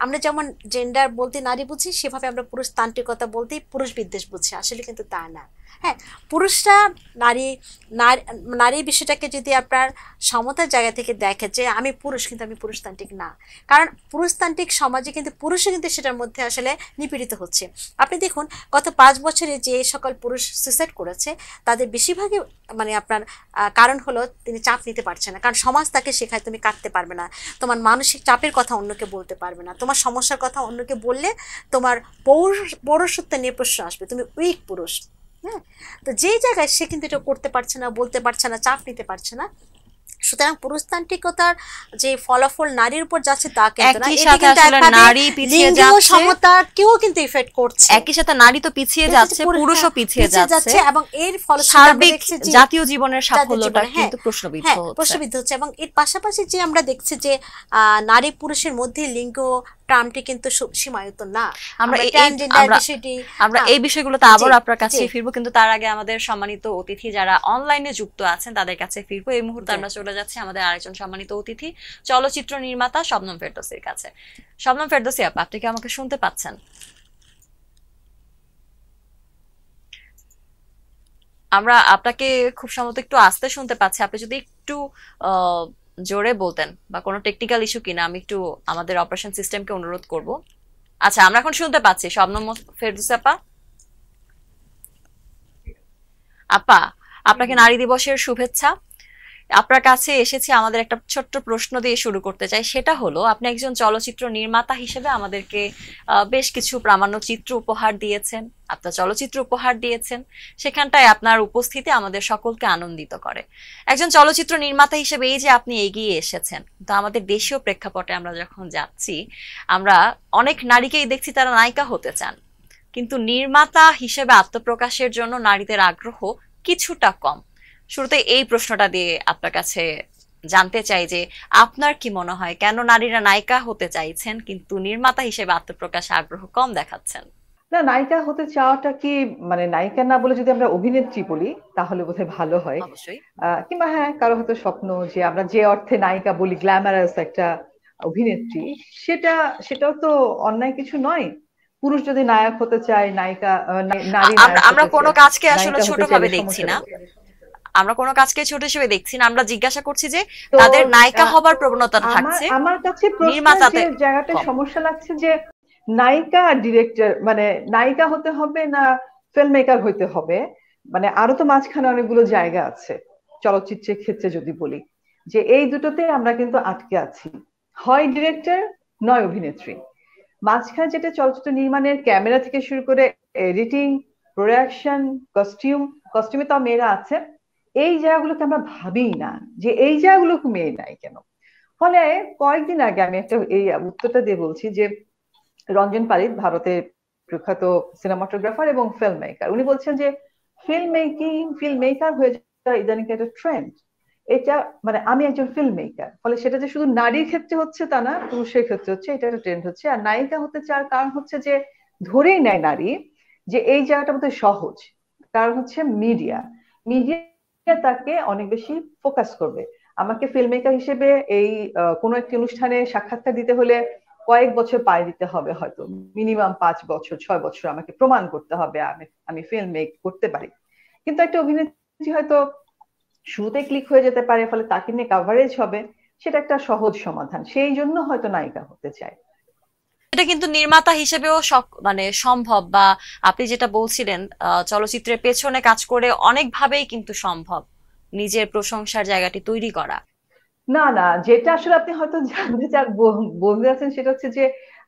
আমরা যেমন জেন্ডার বলতে নারী বুঝি, সেভাবে আমরা পুরুষতান্ত্রিকতা বলতেই পুরুষ বিদ্বেষ বুঝি, আসলে কিন্তু তা না। হ্যাঁ, পুরুষরা নারী বিষয়টাকে যদি আপনার সমতার জায়গা থেকে দেখে যে আমি পুরুষ কিন্তু আমি পুরুষতান্ত্রিক না, কারণ পুরুষতান্ত্রিক সমাজে কিন্তু পুরুষও কিন্তু সেটার মধ্যে আসলে নিপীড়িত হচ্ছে। আপনি দেখুন, গত 5 বছরে যে সকল পুরুষ সুইসাইড করেছে, তাদের বেশিরভাগই মানে আপনার কারণ হলো তিনি চাপ নিতে পারছে না, কারণ সমাজ তাকে শেখায় তুমি কাটতে পারবে না, তোমার মানসিক চাপের কথা অন্যকে বলতে পারবে না, তোমার সমস্যার কথা অন্যকে বললে তোমার পৌরুষত্ব নিয়ে প্রশ্ন আসবে, তুমি উইক পুরুষ। হ্যাঁ, তো যেই জায়গায় সে কিন্তু এটা করতে পারছে না, বলতে পারছে না, চাপ নিতে পারছে না। সুতরাং পুরুষতান্ত্রিকতার যে ফলাফল নারীর উপর যাচ্ছে তা কিন্তু না, এটা কিন্তু নারী পিছিয়ে যাচ্ছে, সমতাকেও কিন্তু ইফেক্ট করছে। একই সাথে নারী তো পিছিয়ে যাচ্ছে, পুরুষও পিছিয়ে যাচ্ছে এবং এর ফলে সার্বিক জাতীয় জীবনের সাফল্যটা কিন্তু প্রশ্নবিদ্ধ হচ্ছে। এবং এর পাশাপাশি যে আমরা দেখছি যে নারী পুরুষের মধ্যে লিঙ্গ টার্মটি কিন্তু সীমায়িত না। আমরা এই বিষয়গুলোতে আবার আপনার কাছে ফিরবো, কিন্তু তার আগে আমাদের সম্মানিত অতিথি যারা অনলাইনে যুক্ত আছেন তাদের কাছে ফিরবো। এই মুহূর্তে আমরা চলে যাচ্ছি আমাদের আরেকজন সম্মানিত অতিথি, চলচ্চিত্র নির্মাতা শবনম ফেরদৌসীর কাছে। শবনম ফেরদৌসী আপা, আপনি কি আমাকে শুনতে পাচ্ছেন? আমরা আপনাকে খুব সম্ভবত একটু আস্তে শুনতে পাচ্ছি, আপনি যদি একটু জোরে বলতেন বা কোনো টেকনিক্যাল ইস্যু কিনা আমি একটু আমাদের অপারেশন সিস্টেমকে অনুরোধ করব। আচ্ছা, আমরা এখন শুনতে পাচ্ছি। শবনম ফেরদৌসী আপা, আপনাকে নারী দিবসের শুভেচ্ছা। আপনার কাছে এসেছি আমাদের একটা ছোট্ট প্রশ্ন দিয়ে শুরু করতে চাই, সেটা হলো আপনি একজন চলচ্চিত্র নির্মাতা হিসেবে আমাদেরকে বেশ কিছু প্রামাণ্য চিত্র উপহার দিয়েছেন, আপনার চলচ্চিত্র উপহার দিয়েছেন, সেখানটায় আপনার উপস্থিতি আমাদের সকলকে আনন্দিত করে। একজন চলচ্চিত্র নির্মাতা হিসেবে এই যে আপনি এগিয়ে এসেছেন, তো আমাদের দেশীয় প্রেক্ষাপটে আমরা যখন যাচ্ছি, আমরা অনেক নারীকেই দেখছি তারা নায়িকা হতে চান, কিন্তু নির্মাতা হিসেবে আত্মপ্রকাশের জন্য নারীদের আগ্রহ কিছুটা কম। শুরুতে এই প্রশ্নটা দিয়ে আপনার কাছে জানতে চাই যে আপনার কি মনে হয়, কেন নারীরা নায়িকা হতে চাইছেন কিন্তু নির্মাতা হিসেবে আত্মপ্রকাশে আগ্রহ কম দেখাচ্ছেন? না, নায়িকা হতে চাওয়াটা কি, মানে নায়িকা না বলে যদি আমরা অভিনেত্রী বলি তাহলে বোধহয় ভালো হয়। কিংবা হ্যাঁ, কারো হয়তো স্বপ্ন যে আমরা যে অর্থে নায়িকা বলি, গ্ল্যামারাস একটা অভিনেত্রী, সেটাও তো অন্যায় কিছু নয়। পুরুষ যদি নায়ক হতে চায়, নায়িকা নারী, আমরা কোনো কাজকে আসলে ছোট ভাবে দেখছি না। আমরা কোনো কাজকে ছোট হিসেবে দেখছি না, আমরা জিজ্ঞাসা করছি যে তাদের নায়িকা হবার প্রবণতা থাকছে আমার কাছে নির্মাতাতে যে জায়গাটা সমস্যা লাগছে যে নায়িকা আর ডিরেক্টর, মানে নায়িকা হতে হবে না ফিল্ম মেকার হইতে হবে, মানে আরো তো মাঝখানে অনেকগুলো জায়গা আছে চলচ্চিত্রের ক্ষেত্রে যদি বলি, যে এই দুটোতে আমরা কিন্তু আটকে আছি, হয় ডিরেক্টর নয় অভিনেত্রী। মাঝখানে যেটা চলচ্চিত্র নির্মাণের ক্যামেরা থেকে শুরু করে এডিটিং, প্রোডাকশন, কস্টিউমে তো মেয়েরা আছে, এই জায়গাগুলোকে আমরা ভাবি না যে এই জায়গাগুলোকে মেয়ে নাই কেন। ফলে কয়েকদিন আগে আমি একটা এই উত্তরটা দিয়ে বলছি যে রঞ্জন পালিত, ভারতের প্রখ্যাত সিনেমাটোগ্রাফার এবং ফিল্ম মেকার, উনি বলছেন যে ফিল্ম মেকার হয়ে যাওয়া ইদানিং একটা ট্রেন্ড। এটা মানে আমি একজন ফিল্ম মেকার, ফলে সেটা যে শুধু নারীর ক্ষেত্রে হচ্ছে তা না, পুরুষের ক্ষেত্রে হচ্ছে, এটা একটা ট্রেন্ড হচ্ছে। আর নায়িকা হতে চাওয়ার কারণ হচ্ছে যে ধরেই নেয় নারী যে এই জায়গাটা বোধহয় সহজ, কারণ হচ্ছে মিডিয়া তাকে অনেক বেশি ফোকাস করবে। আমাকে ফিল্ম মেকার হিসেবে এই কোনো একটি অনুষ্ঠানে সাক্ষাৎকার দিতে হলে কয়েক বছর পাড়ি দিতে হবে, হয়তো মিনিমাম 5 বছর 6 বছর আমাকে প্রমাণ করতে হবে আমি ফিল্ম মেক করতে পারি। কিন্তু একটা অভিনেত্রী হয়তো শুরুতে ক্লিক হয়ে যেতে পারে, ফলে তাকে নিয়ে কভারেজ হবে, সেটা একটা সহজ সমাধান, সেই জন্য হয়তো নায়িকা হতে চায়। এটা কিন্তু নির্মাতা হিসেবেও মানে সম্ভব, বা আপনি যেটা বলছিলেন চলচ্চিত্রের পেছনে কাজ করে অনেকভাবেই কিন্তু সম্ভব নিজের প্রশংসার জায়গাটি তৈরি করা। না না, যেটা আসলে আপনি হয়তো জানতে চান বলতে যাচ্ছেন সেটা হচ্ছে যে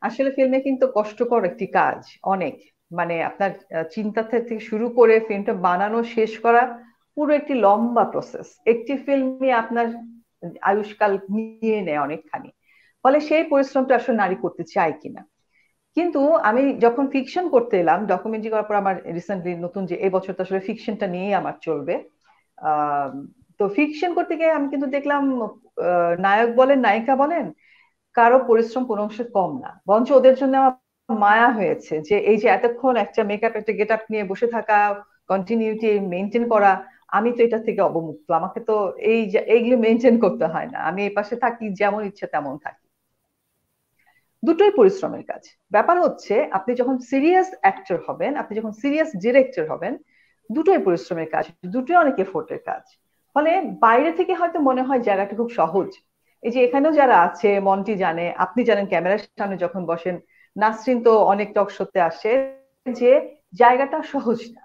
আসলে ফিল্মে কিন্তু কষ্টকর একটি কাজ অনেক, মানে আপনার চিন্তা থেকে শুরু করে ফিল্মটা বানানো শেষ করা পুরো একটি লম্বা প্রসেস, একটি ফিল্মে আপনার আয়ুষ্কাল নিয়ে নেয় অনেকখানি। ফলে সেই পরিশ্রমটা আসলে নারী করতে চায় কিনা। কিন্তু আমি যখন ফিকশন করতে এলাম, ডকুমেন্টারি করার পর আমার রিসেন্টলি নতুন যে এবছর তো আসলে ফিকশনটা নিয়েই আমার চলবে, তো ফিকশন করতে গিয়ে আমি কিন্তু দেখলাম নায়ক বলেন নায়িকা বলেন কারো পরিশ্রম কোনো অংশে কম না, বরঞ্চ ওদের জন্য আমার মায়া হয়েছে যে এই যে এতক্ষণ একটা মেকআপ একটা গেট আপ নিয়ে বসে থাকা, কন্টিনিউটি মেনটেন করা, আমি তো এটা থেকে অবমুক্ত, আমাকে তো এইগুলো মেনটেন করতে হয় না, আমি এই পাশে থাকি যেমন ইচ্ছে তেমন থাকি। দুটোই পরিশ্রমের কাজ। ব্যাপার হচ্ছে আপনি যখন সিরিয়াস অ্যাক্টর হবেন, আপনি যখন সিরিয়াস ডিরেক্টর হবেন, দুটোই পরিশ্রমের কাজ, দুটোই অনেক এফোর্টের কাজ। ফলে বাইরে থেকে হয়তো মনে হয় জায়গাটা খুব সহজ, এই যে এখানেও যারা আছে, মন্টি জানে, আপনি জানেন, ক্যামেরার সামনে যখন বসেন, নাসরিন তো অনেক টক শোতে আসে, যে জায়গাটা সহজ না।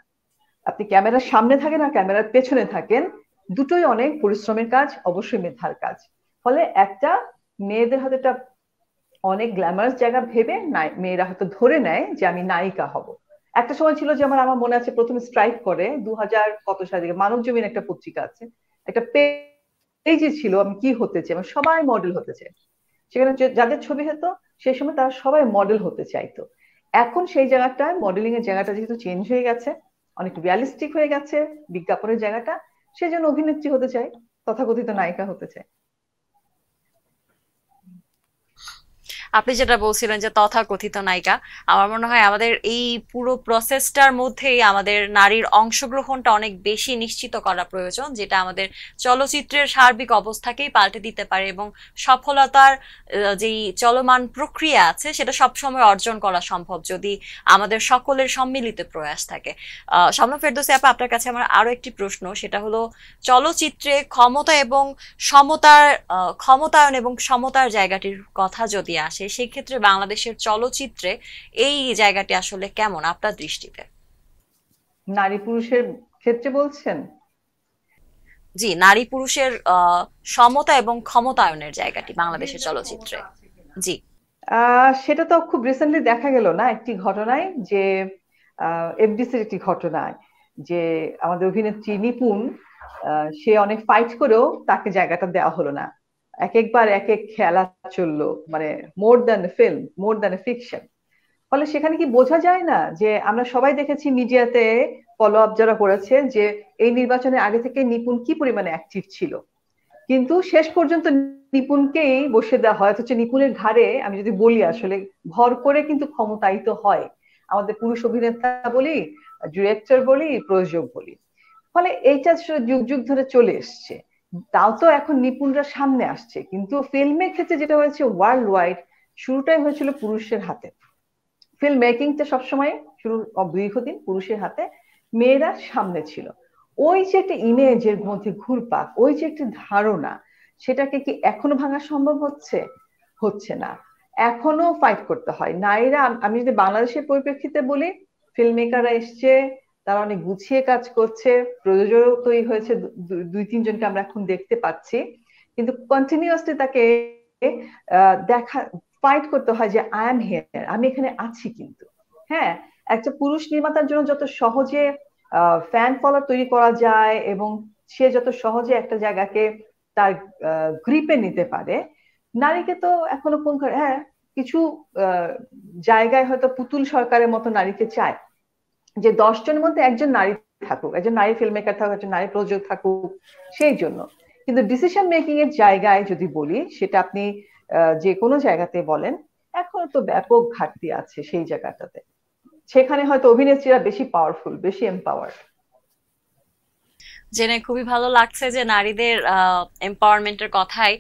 আপনি ক্যামেরার সামনে থাকেন আর ক্যামেরার পেছনে থাকেন, দুটোই অনেক পরিশ্রমের কাজ, অবশ্যই মেধার কাজ। ফলে একটা মেয়েদের হাতে একটা অনেক গ্ল্যামারাস জায়গা ভেবে মেয়েরা হয়তো ধরে নেয় যে আমি নায়িকা হব। একটা সময় ছিল যে আমার মনে আছে প্রথমে স্ট্রাইক করে 2000 কত সাল থেকে, মানব জমিন একটা পত্রিকা আছে, একটা পেজে ছিল আমি কি হতে চাই, আমি সবাই মডেল হতে চাই, সেখানে যাদের ছবি হতো সেই সময় তারা সবাই মডেল হতে চাইতো। এখন সেই জায়গাটায় মডেলিং এর জায়গাটা যেহেতু চেঞ্জ হয়ে গেছে, অনেক রিয়ালিস্টিক হয়ে গেছে বিজ্ঞাপনের জায়গাটা, সেই জন্য অভিনেত্রী হতে চাই, তথাকথিত নায়িকা হতে চাই। আপনি যেটা বলছিলেন যে তথাকথিত নায়িকা, আমার মনে হয় আমাদের এই পুরো প্রসেসটার মধ্যেই আমাদের নারীর অংশগ্রহণটা অনেক বেশি নিশ্চিত করা প্রয়োজন, যেটা আমাদের চলচ্চিত্রের সার্বিক অবস্থাকেই পাল্টে দিতে পারে এবং সফলতার যেই চলমান প্রক্রিয়া আছে সেটা সবসময় অর্জন করা সম্ভব যদি আমাদের সকলের সম্মিলিত প্রয়াস থাকে। শবনম ফেরদৌসী আপা, আপনার কাছে আমার আরো একটি প্রশ্ন, সেটা হলো চলচ্চিত্রে ক্ষমতা এবং ক্ষমতায়ন এবং সমতার জায়গাটির কথা যদি আসে, সেই ক্ষেত্রে বাংলাদেশের চলচ্চিত্রে এই জায়গাটি আসলে কেমন আপনার দৃষ্টিতে? নারী পুরুষের ক্ষেত্রে বলছেন? জি, নারী পুরুষের সমতা এবং ক্ষমতায়নের জায়গাটি বাংলাদেশের চলচ্চিত্রে। জি, সেটা তো খুব রিসেন্টলি দেখা গেল না একটি ঘটনায়, যে এফডিসির একটি ঘটনায়, যে আমাদের অভিনেত্রী নিপুণ, সে অনেক ফাইট করেও তাকে জায়গাটা দেওয়া হলো না, একবার এক খেলা চললো, মানে more than film, more than fiction. ফলে সেখানে কি বোঝা যায় না যে আমরা সবাই দেখেছি মিডিয়াতে ফলো আপ যারা করেছে যে এই নির্বাচনের আগে থেকে নিপুণ কি পরিমাণে অ্যাক্টিভ ছিল, কিন্তু শেষ পর্যন্ত নিপুণকেই বসে দেওয়া হয়, অথচ নিপুণের ঘাড়ে আমি যদি বলি আসলে ভর করে কিন্তু ক্ষমতায়িত হয় আমাদের পুরুষ অভিনেতা বলি, ডিরেক্টর বলি, প্রযোজক বলি। ফলে এইটা যুগ যুগ ধরে চলে এসছে, তাও তো এখন নিপুণরা সামনে আসছে, কিন্তু ফিল্মের ক্ষেত্রে যেটা হয়েছে ওয়ার্ল্ড ওয়াইড, শুরুটাই হয়েছিল পুরুষের হাতে। ফিল্ম মেকিংটা সবসময় শুরু দীর্ঘদিন পুরুষের হাতে, মেয়েরা সামনে ছিল। ওই যে একটা ইমেজের মধ্যে ঘুরপাক, ওই যে একটা ধারণা, সেটাকে কি এখনো ভাঙা সম্ভব হচ্ছে? হচ্ছে না। এখনো ফাইট করতে হয় নারীরা। আমি যদি বাংলাদেশের পরিপ্রেক্ষিতে বলি, ফিল্ম মেকাররা এসছে, তারা অনেক গুছিয়ে কাজ করছে, প্রযোজক তৈরি হয়েছে, দুই তিনজনকে আমরা এখন দেখতে পাচ্ছি, কিন্তু কন্টিনিউয়াসলি তাকে দেখা ফাইট করতে হয় যে আই এম হিয়ার, আমি এখানে আছি। কিন্তু হ্যাঁ, একটা পুরুষ নির্মাতার জন্য যত সহজে ফ্যান ফলোয়ার তৈরি করা যায় এবং সে যত সহজে একটা জায়গাকে তার গ্রিপে নিতে পারে, নারীকে তো এখনো হ্যাঁ, কিছু জায়গায় হয়তো পুতুল সরকারের মতো নারীকে চায়, যে 10 জনের মধ্যে একজন নারী থাকুক, একজন নারী ফিল্ম মেকার থাকুক, একজন নারী প্রযোজক থাকুক, সেই জন্য। কিন্তু ডিসিশন মেকিং এর জায়গায় যদি বলি, সেটা আপনি যে কোনো জায়গাতে বলেন, এখনো তো ব্যাপক ঘাটতি আছে সেই জায়গাটাতে। সেখানে হয়তো অভিনেত্রীরা বেশি পাওয়ারফুল, বেশি এম্পাওয়ার্ড। জেনে খুবই ভালো লাগছে যে নারীদের এম্পাওয়ারমেন্টের কথাই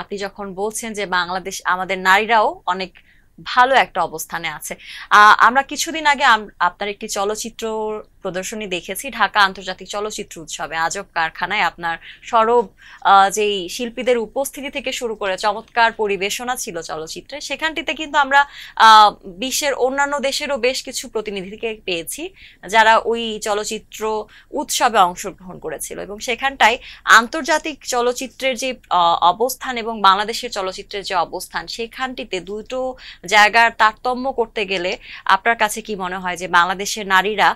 আপনি যখন বলছেন যে বাংলাদেশ, আমাদের নারীরাও অনেক ভালো একটা অবস্থানে আছে। আমরা কিছুদিন আগে আপনার একটি চলচ্চিত্র প্রদর্শনী দেখেছি ঢাকা আন্তর্জাতিক চলচ্চিত্র উৎসবে। আজব কারখানায় আপনার সরব যেই শিল্পীদের উপস্থিতি থেকে শুরু করে চমৎকার পরিবেশনা ছিল চলচ্চিত্রে। সেখানটিতে কিন্তু আমরা বিশ্বের অন্যান্য দেশেরও বেশ কিছু প্রতিনিধিকে পেয়েছি যারা ওই চলচ্চিত্র উৎসবে অংশগ্রহণ করেছিল, এবং সেখানটায় আন্তর্জাতিক চলচ্চিত্রের যে অবস্থান এবং বাংলাদেশের চলচ্চিত্রের যে অবস্থান, সেখানটিতে দুটো জায়গার তারতম্য করতে গেলে আপনার কাছে কি মনে হয় যে বাংলাদেশের নারীরা,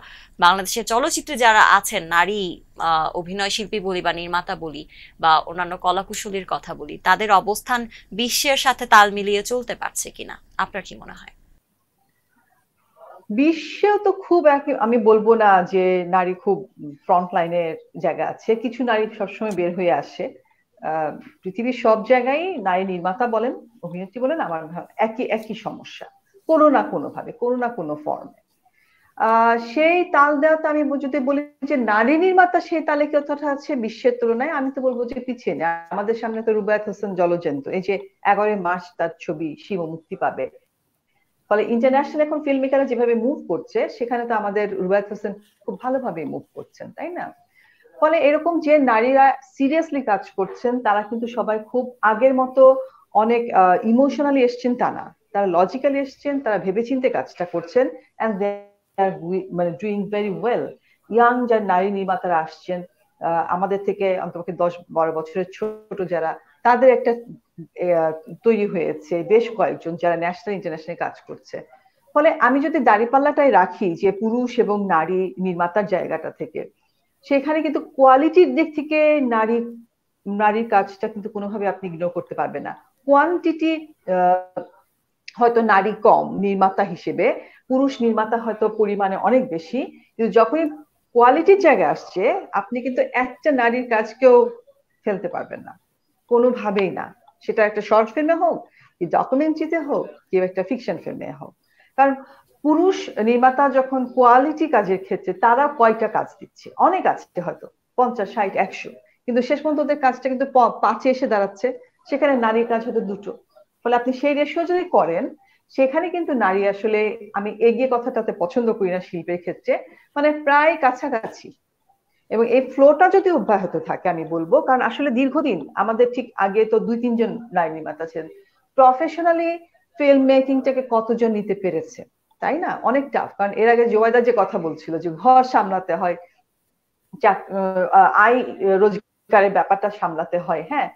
বাংলাদেশের চলচ্চিত্রে যারা আছেন নারী অভিনয় শিল্পী বলি বা নির্মাতা বলি বা অন্যান্য কলাকুশলীর কথা বলি, তাদের অবস্থান বিশ্বের সাথে তাল মিলিয়ে চলতে পারছে কিনা, আপনার কি মনে হয়? বিশ্বেও তো খুব আমি বলবো না যে নারী খুব ফ্রন্ট লাইনের জায়গা আছে, কিছু নারী সবসময় বের হয়ে আসে। পৃথিবীর সব জায়গায় নারী নির্মাতা বলেন, অভিনেত্রী বলেন, আমার একই সমস্যা, কোনো না কোনো ভাবে, কোনো না কোনো ফর্মে। সেই তাল দেওয়াতে আমি যদি বলি যে নারী নির্মাতা সেই তালে কতটা আছে বিশ্বের তুলনায়, আমি তো বলবো যে পিছিয়ে নেই। আমাদের সামনে তো রুবায়েত হোসেন জলজন্ত, এই যে 11 মার্চ তার ছবি শিব মুক্তি পাবে। ফলে ইন্টারন্যাশনাল এখন ফিল্ম মেকাররা যেভাবে মুভ করছে, সেখানে তো আমাদের রুবায়েত হোসেন খুব ভালোভাবে মুভ করছেন, তাই না? ফলে এরকম যে নারীরা সিরিয়াসলি কাজ করছেন, তারা কিন্তু সবাই খুব আগের মতো অনেক ইমোশনালি এসছেন তা না, তারা লজিক্যালি এসছেন, তারা ভেবেচিন্তে কাজটা করছেন, এন্ড দে আর মানে ডুইং ভেরি ওয়েল। ইয়াং যারা নারী নির্মাতারা আসছেন, আমাদের থেকে অন্তত 10-12 বছরের ছোট যারা, তাদের একটা তৈরি হয়েছে বেশ কয়েকজন যারা ন্যাশনাল ইন্টারন্যাশনাল কাজ করছে। ফলে আমি যদি দাঁড়িপাল্লাটাই রাখি যে পুরুষ এবং নারী নির্মাতার জায়গাটা থেকে, সেখানে কিন্তু কোয়ালিটির দিক থেকে নারীর কাজটা কিন্তু কোনোভাবে আপনি ইগনোর করতে পারবেন না। কোয়ান্টিটি হয়তো নারী কম নির্মাতা হিসেবে, পুরুষ নির্মাতা হয়তো পরিমাণে অনেক বেশি, কিন্তু যখনই কোয়ালিটির জায়গায় আসছে, আপনি কিন্তু একটা নারীর কাজকেও ফেলতে পারবেন না, কোনোভাবেই না। সেটা একটা শর্ট ফিল্মে হোক, কি ডকুমেন্টারিতে হোক, কি একটা ফিকশন ফিল্মে হোক। কারণ পুরুষ নির্মাতা যখন কোয়ালিটি কাজের ক্ষেত্রে, তারা কয়টা কাজ দিচ্ছে, অনেক আছে হয়তো 50, 60, 100, কিন্তু শেষ পর্যন্ত ওদের কাজটা কিন্তু 5-এ এসে দাঁড়াচ্ছে, সেখানে নারীর কাজ হয়তো 2টো। ফলে আপনি সেই রেশিও যদি করেন, সেখানে কিন্তু নারী আসলে, আমি এগিয়ে কথাটাতে পছন্দ করি না শিল্পের ক্ষেত্রে, মানে প্রায় কাছাকাছি। এবং এই ফ্লোটা যদি অব্যাহত থাকে, আমি বলবো, কারণ আসলে দীর্ঘদিন আমাদের ঠিক আগে তো 2-3 জন নারী নির্মাতা ছিলেন, প্রফেশনালি ফিল্ম মেকিংটাকে কতজন নিতে পেরেছে, তাই না? অনেক টাফ। কারণ এর আগে জোয়াইদা যে কথা বলছিল যে ঘর সামলাতে হয়, আয় রোজগারের ব্যাপারটা সামলাতে হয়, হ্যাঁ।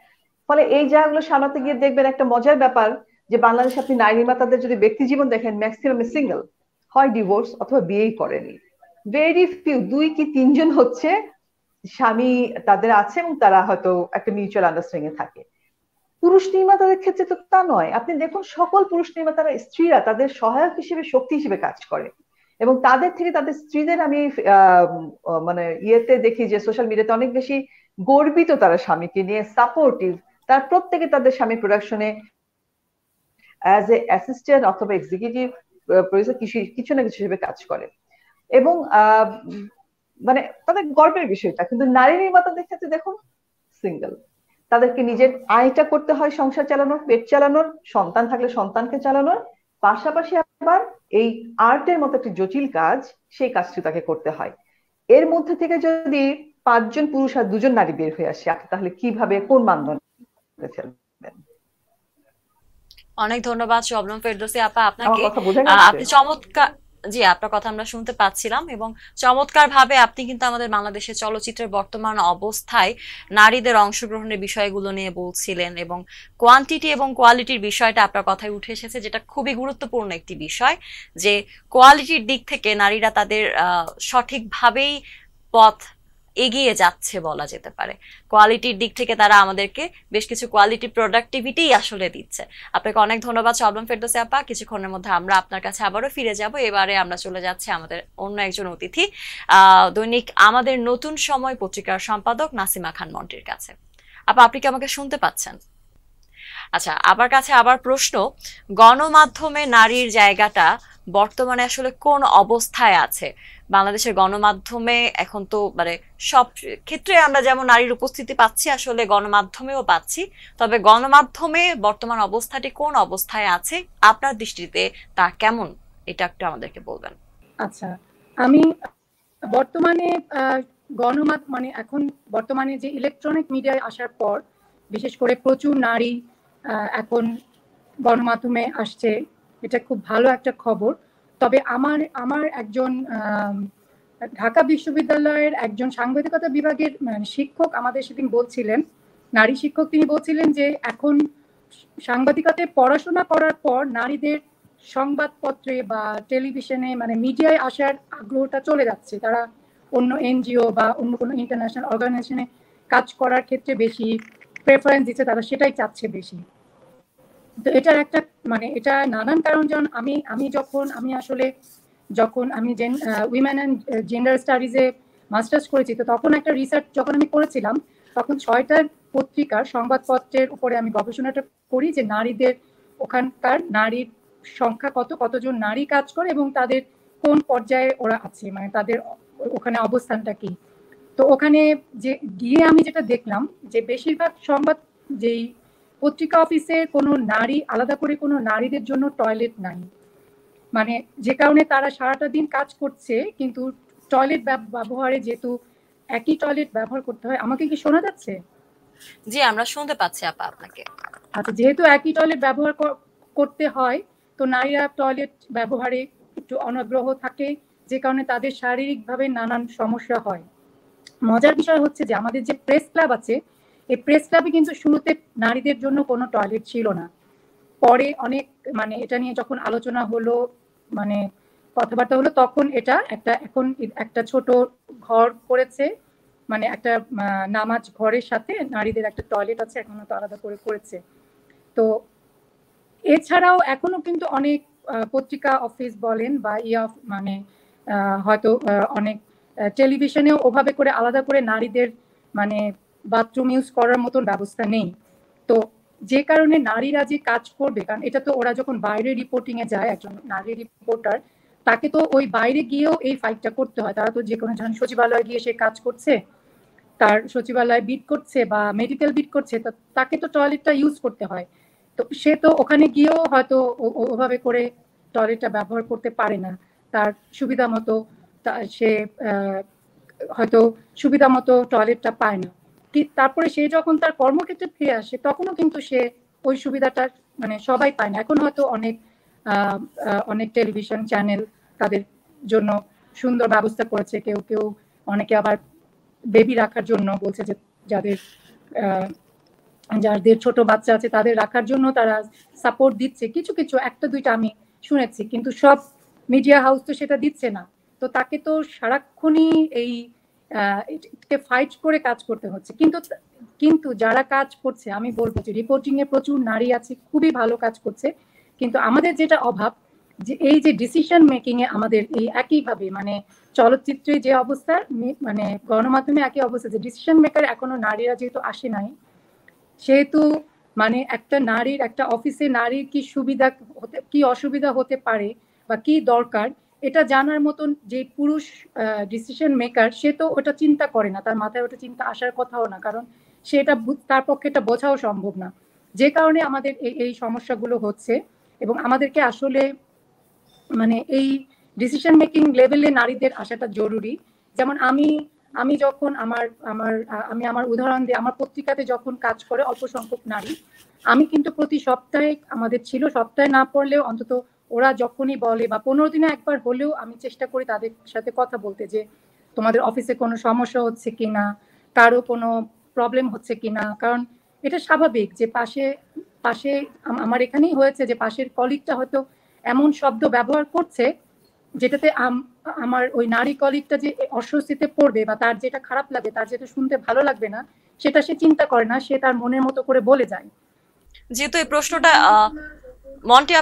ফলে এই জায়গাগুলো সামলাতে গিয়ে দেখবেন একটা মজার ব্যাপার যে বাংলাদেশে আপনি নারী নির্মাতাদের যদি ব্যক্তি জীবন দেখেন, ম্যাক্সিমাম সিঙ্গেল, হয় ডিভোর্স অথবা বিয়েই করেনি। ভেরি ফিউ, 2 কি 3 জন হচ্ছে স্বামী তাদের আছে এবং তারা হয়তো একটা মিউচুয়াল আন্ডারস্ট্যান্ডিং এ থাকে। পুরুষ নির্মাতাদের ক্ষেত্রে তো তা নয়। আপনি দেখুন সকল পুরুষ নির্মাতারা, স্ত্রীরা তাদের সহায়ক হিসেবে, শক্তি হিসেবে কাজ করে, এবং তাদের থেকে তাদের স্ত্রীদের আমি মানে ইয়েতে দেখি যে সোশ্যাল মিডিয়াতে অনেক বেশি গর্বিত তারা স্বামীকে নিয়ে, সাপোর্টিভ। তার প্রত্যেকে তাদের স্বামী প্রোডাকশনে অ্যাজ এ অ্যাসিস্ট্যান্ট অথবা এক্সিকিউটিভ প্রডিউসার কিছু না কিছু হিসেবে কাজ করে, এবং মানে তাদের গর্বের বিষয়টা। কিন্তু নারী নির্মাতাদের ক্ষেত্রে দেখুন সিঙ্গেল, তাদেরকে নিজের আয়টা করতে হয়, সংসার চালানোর, পেট চালানোর, সন্তান থাকলে সন্তানকে চালানোর, পাশাপাশি আবার এই আর্টের মতো একটি জটিল কাজ, সেই কাজটি তাকে করতে হয়। এর মধ্যে থেকে যদি 5 জন পুরুষ আর 2 জন নারী বের হয়ে আসে, আপনি তাহলে কিভাবে কোন মানদণ্ডে ফেলবেন? অনেক ধন্যবাদ শবনম ফেরদৌসী আপা আমার আপনাকে। কথা বোঝা গেছে? আপনি চমৎকার, জি আপনার কথা আমরা শুনতে পাচ্ছিলাম এবং চমৎকার ভাবে আপনি কিন্তু আমাদের বাংলাদেশের চলচ্চিত্রের বর্তমান অবস্থায় নারীদের অংশগ্রহণের বিষয়গুলো নিয়ে বলছিলেন এবং কোয়ান্টিটি এবং কোয়ালিটির বিষয়টা আপনার কথায় উঠে এসেছে, যেটা খুবই গুরুত্বপূর্ণ একটি বিষয়, যে কোয়ালিটির দিক থেকে নারীরা তাদের সঠিকভাবেই পথ এগিয়ে যাচ্ছে বলা যেতে পারে। কোয়ালিটির দিক থেকে তারা আমাদেরকে বেশ কিছু কোয়ালিটি প্রোডাক্টিভিটি আসলে দিচ্ছে। আপনাকে অনেক ধন্যবাদ শবনম ফেরদৌসী আপা। কিছুক্ষণের মধ্যে আমরা আপনার কাছে আবারও ফিরে যাব। এবারে আমরা চলে যাচ্ছি আমাদের অন্য একজন অতিথি, দৈনিক আমাদের নতুন সময় পত্রিকার সম্পাদক নাসিমা খান মন্টির কাছে। আপা, আপনি কি আমাকে শুনতে পাচ্ছেন? আচ্ছা, আমার কাছে আবার প্রশ্ন, গণমাধ্যমে নারীর জায়গাটা বর্তমানে আসলে কোন অবস্থায় আছে? বাংলাদেশের গণমাধ্যমে এখন তো মানে সব ক্ষেত্রে আমরা যেমন নারীর উপস্থিতি পাচ্ছি, আসলে গণমাধ্যমেও পাচ্ছি, তবে গণমাধ্যমে বর্তমান অবস্থাটি কোন অবস্থায় আছে আপনার দৃষ্টিতে, তা কেমন, এটা একটু আমাদেরকে বলবেন। আচ্ছা, আমি বর্তমানে মানে এখন বর্তমানে যে ইলেকট্রনিক মিডিয়ায় আসার পর বিশেষ করে প্রচুর নারী এখন গণমাধ্যমে আসছে, এটা খুব ভালো একটা খবর। তবে আমার একজন ঢাকা বিশ্ববিদ্যালয়ের একজন সাংবাদিকতা বিভাগের শিক্ষক আমাদের সেদিন বলছিলেন, নারী শিক্ষক, তিনি বলছিলেন যে এখন সাংবাদিকতায় পড়াশোনা করার পর নারীদের সংবাদপত্রে বা টেলিভিশনে মানে মিডিয়ায় আসার আগ্রহটা চলে যাচ্ছে। তারা অন্য এনজিও বা অন্য কোনো ইন্টারন্যাশনাল অর্গানাইজেশনে কাজ করার ক্ষেত্রে বেশি প্রেফারেন্স দিচ্ছে, তারা সেটাই চাচ্ছে বেশি। তো এটার একটা মানে এটা নানান কারণ। যেমন যখন আমি উইমেন অ্যান্ড জেন্ডার স্টাডিজে মাস্টার্স করেছি, তো তখন একটা রিসার্চ যখন আমি করেছিলাম, তখন 6টা পত্রিকার সংবাদপত্রের উপরে আমি গবেষণাটা করি যে নারীদের ওখানকার নারীর সংখ্যা কতজন নারী কাজ করে এবং তাদের কোন পর্যায়ে ওরা আছে, মানে তাদের ওখানে অবস্থানটা কি। তো ওখানে যে গিয়ে আমি যেটা দেখলাম যে বেশিরভাগ যেই পত্রিকা অফিসে কোনো নারী আলাদা করে কোনো নারীদের জন্য টয়লেট নাই, মানে যে কারণে তারা সারাটা দিন কাজ করছে কিন্তু টয়লেট ব্যবহারে যেহেতু একই টয়লেট ব্যবহার করতে হয়। আমাকে কি শোনা যাচ্ছে? জি, আমরা শুনতে পাচ্ছি আপা আপনাকে। আচ্ছা, যেহেতু একই টয়লেট ব্যবহার করতে হয়, তো নারীরা টয়লেট ব্যবহারে একটু অনাগ্রহ থাকে, যে কারণে তাদের শারীরিকভাবে নানান সমস্যা হয়। মজার বিষয় হচ্ছে যে আমাদের যে প্রেস ক্লাব আছে, এই প্রেস ক্লাবে কিন্তু শুরুতে নারীদের জন্য কোনো টয়লেট ছিল না। পরে অনেক মানে এটা নিয়ে যখন আলোচনা হলো, মানে কথাবার্তা হলো, তখন এটা এখন একটা ছোট ঘর করেছে, মানে একটা নামাজ ঘরের সাথে নারীদের একটা টয়লেট আছে, এখনো তো আলাদা করে করেছে। তো এছাড়াও এখনো কিন্তু অনেক পত্রিকা অফিস বলেন বা মানে হয়তো অনেক টেলিভিশনেও ওভাবে করে আলাদা করে নারীদের মানে বাথরুম ইউজ করার মতন ব্যবস্থা নেই। তো যে কারণে নারীরা যে কাজ করবে, কারণ এটা তো ওরা যখন বাইরে রিপোর্টিং এ যায়, একজন নারী রিপোর্টার, তাকে তো ওই বাইরে গিয়েও এই ফাইটটা করতে হয়। তারা তো যে কোনো সচিবালয়ে গিয়ে সে কাজ করছে, তার সচিবালয় বিট করছে বা মেডিকেল বিট করছে, তাকে তো টয়লেটটা ইউজ করতে হয়। তো সে তো ওখানে গিয়েও হয়তো ওভাবে করে টয়লেটটা ব্যবহার করতে পারে না, তার সুবিধা মতো সে হয়তো সুবিধা মতো টয়লেটটা পায় না। তারপরে সে যখন তার কর্মক্ষেত্রে ফিরে আসে, তখনও কিন্তু সে ওই সুবিধাটা মানে সবাই পায় না। এখন হয়তো অনেক টেলিভিশন চ্যানেল তাদের জন্য সুন্দর ব্যবস্থা করেছে, অনেকে আবার বেবি রাখার জন্য বলছে যে যাদের ছোট বাচ্চা আছে তাদের রাখার জন্য তারা সাপোর্ট দিচ্ছে, কিছু কিছু একটা দুইটা আমি শুনেছি, কিন্তু সব মিডিয়া হাউস তো সেটা দিচ্ছে না। তো তাকে তো সারাক্ষণই এই ফাইট করে কাজ করতে হচ্ছে। কিন্তু যারা কাজ করছে, আমি বলবো যে রিপোর্টিং এ প্রচুর নারী আছে, খুবই ভালো কাজ করছে, কিন্তু আমাদের যেটা অভাব, যে এই যে ডিসিশন মেকিং এ আমাদের এই একইভাবে মানে চলচ্চিত্রে যে অবস্থা, মানে গণমাধ্যমে একই অবস্থা, যে ডিসিশন মেকার এখনো নারীরা যেহেতু আসে নাই, সেহেতু মানে একটা নারীর একটা অফিসে নারীর কি সুবিধা কি অসুবিধা হতে পারে বা কি দরকার, এটা জানার মতন যে পুরুষ ডিসিশন মেকার, সে তো ওটা চিন্তা করে না, তার মাথায় ওটা চিন্তা আসার কথাও না, কারণ সেটা তার পক্ষে এটা বোঝাও সম্ভব না। যে কারণে আমাদের এই সমস্যাগুলো হচ্ছে এবং আমাদেরকে আসলে মানে এই ডিসিশন মেকিং লেভেলে নারীদের আসাটা জরুরি। যেমন আমি আমি যখন আমার আমার আমি আমার উদাহরণ দিই, আমার পত্রিকাতে যখন কাজ করে অল্প সংখ্যক নারী, আমি কিন্তু প্রতি সপ্তাহে আমাদের ছিল, সপ্তাহে না পড়লেও অন্তত ওরা যখনই বলে বা 15 দিনে একবার হলেও আমি চেষ্টা করি তাদের সাথে কথা বলতে, যে তোমাদের অফিসে কোনো সমস্যা হচ্ছে কিনা, কারো কোনো প্রবলেম হচ্ছে কিনা। কারণ এটা স্বাভাবিক যে পাশে পাশে আমার এখানেই হয়েছে যে পাশের কলিগটা হয়তো এমন শব্দ ব্যবহার করছে যেটাতে আমার ওই নারী কলিগটা যে অস্বস্তিতে পড়বে বা তার যেটা খারাপ লাগে, তার যেটা শুনতে ভালো লাগবে না, সেটা সে চিন্তা করে না, সে তার মনের মতো করে বলে যায়। যেহেতু এই প্রশ্নটা মন্টি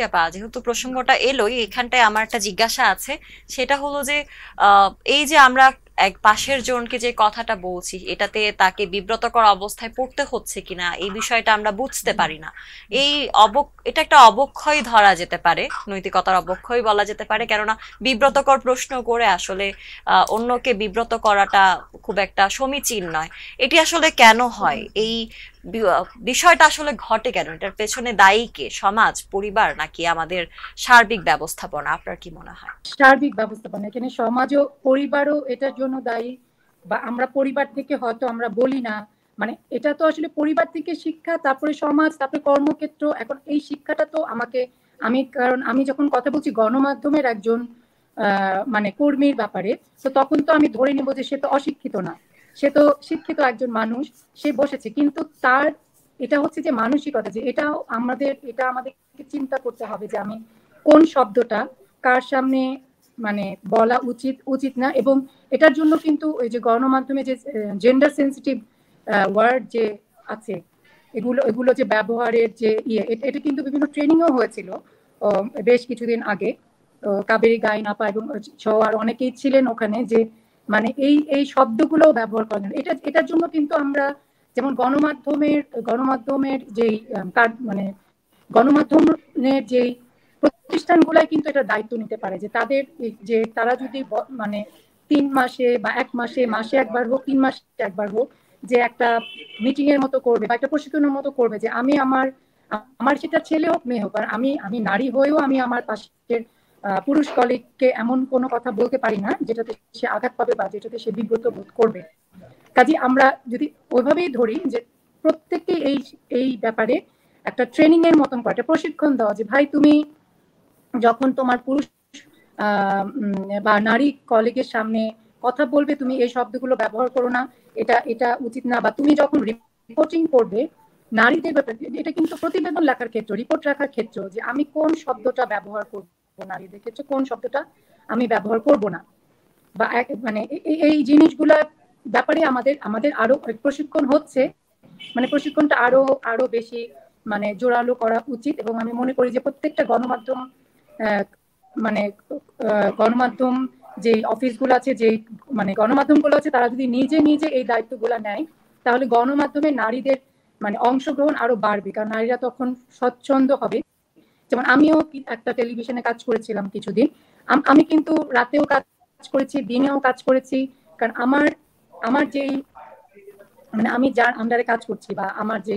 আপা যেহেতু প্রসঙ্গটা এলোই, এখানটায় আমার একটা জিজ্ঞাসা আছে, সেটা হলো যে এই যে আমরা এক পাশের জনকে যে কথাটা বলছি, এটাতে তাকে বিব্রতকর অবস্থায় পড়তে হচ্ছে কিনা এই বিষয়টা আমরা বুঝতে পারি না। এটা একটা অবক্ষয় ধরা যেতে পারে, নৈতিকতার অবক্ষয় বলা যেতে পারে, কেননা বিব্রতকর প্রশ্ন করে আসলে অন্যকে বিব্রত করাটা খুব একটা সমীচীন নয়। এটি আসলে কেন হয়, এই বিষয়টা আসলে ঘটে কেন, এটার পেছনে দায়ী কে, সমাজ, পরিবার, নাকি আমাদের সার্বিক ব্যবস্থাপনা? আপনার কি মনে হয়? সার্বিক ব্যবস্থাপনা, এখানে সমাজও পরিবারও এটার জন্য দায়ী, বা আমরা পরিবার থেকে হয়তো আমরা বলি না, মানে এটা তো আসলে পরিবার থেকে শিক্ষা, তারপরে সমাজ, তারপরে কর্মক্ষেত্র। এখন এই শিক্ষাটা তো কারণ আমি যখন কথা বলছি গণমাধ্যমের একজন মানে কর্মীর ব্যাপারে, তো তখন তো আমি ধরে নেবো যে সে তো অশিক্ষিত না, সে তো শিক্ষিত একজন মানুষ, সে বসেছে, কিন্তু তার এটা হচ্ছে যে মানসিকতা, যে এটা আমাদেরকে চিন্তা করতে হবে যে আমি কোন শব্দটা কার সামনে মানে বলা উচিত না। এবং এটার জন্য কিন্তু এই যে গণমাধ্যমে যে জেন্ডার সেন্সিটিভ ওয়ার্ড যে আছে, এগুলো যে ব্যবহারের যে এটা কিন্তু বিভিন্ন ট্রেনিংও হয়েছিল বেশ কিছুদিন আগে। কাবেরী গাইন আপা এবং আর অনেকেই ছিলেন ওখানে, যে মানে এই শব্দগুলো ব্যবহার করেন। এটার জন্য কিন্তু আমরা যেমন গণমাধ্যমের যেই মানে গণমাধ্যমের যেই প্রতিষ্ঠানগুলাই কিন্তু এটা দায়িত্ব নিতে পারে, যে তারা যদি মানে 3 মাসে বা 1 মাসে একবার হোক, 3 মাসে একবার হোক, যে একটা মিটিং এর মতো করবে বা একটা প্রশিক্ষণের মতো করবে, যে আমি আমার সেটা ছেলে হোক মেয়ে হোক, আর আমি নারী হয়েও আমি আমার পাশের পুরুষ কলিগকে এমন কোনো কথা বলতে পারি না যেটাতে সে আঘাত পাবে বা যেটাতে সে বিব্রত বোধ করবে। কাজে আমরা যদি ওইভাবেই ধরি যে প্রত্যেককে এই ব্যাপারে একটা ট্রেনিং এর মতন করে একটা প্রশিক্ষণ দেওয়া, যে ভাই তুমি যখন তোমার পুরুষ বা নারী কলিগের সামনে কথা বলবে, তুমি এই শব্দগুলো ব্যবহার করো না, এটা উচিত না। বা তুমি যখন রিপোর্টিং করবে নারীদের ব্যাপারে, এটা কিন্তু প্রতিবেদন লেখার ক্ষেত্রে, রিপোর্ট রাখার ক্ষেত্রে, যে আমি কোন শব্দটা ব্যবহার করব নারীদের ক্ষেত্রে, কোন শব্দটা আমি ব্যবহার করব না, বা মানে এই জিনিসগুলা ব্যাপারে আমাদের আরো প্রশিক্ষণ হচ্ছে, মানে প্রশিক্ষণটা আরো বেশি মানে জোরালো করা উচিত। এবং আমি মনে করি যে প্রত্যেকটা মানে গণমাধ্যম যে অফিসগুলো আছে, যে মানে গণমাধ্যমগুলো আছে, তারা যদি নিজে নিজে এই দায়িত্বগুলো নেয়, তাহলে গণমাধ্যমে নারীদের মানে অংশগ্রহণ আরো বাড়বে, কারণ নারীরা তখন স্বচ্ছন্দ হবে। যেমন আমিও একটা টেলিভিশনে কাজ করেছিলাম কিছুদিন, আমি কিন্তু রাতেও কাজ করেছি, দিনেও কাজ করেছি, কারণ আমার যেই মানে আমি যার আন্ডারে কাজ করছি বা আমার যে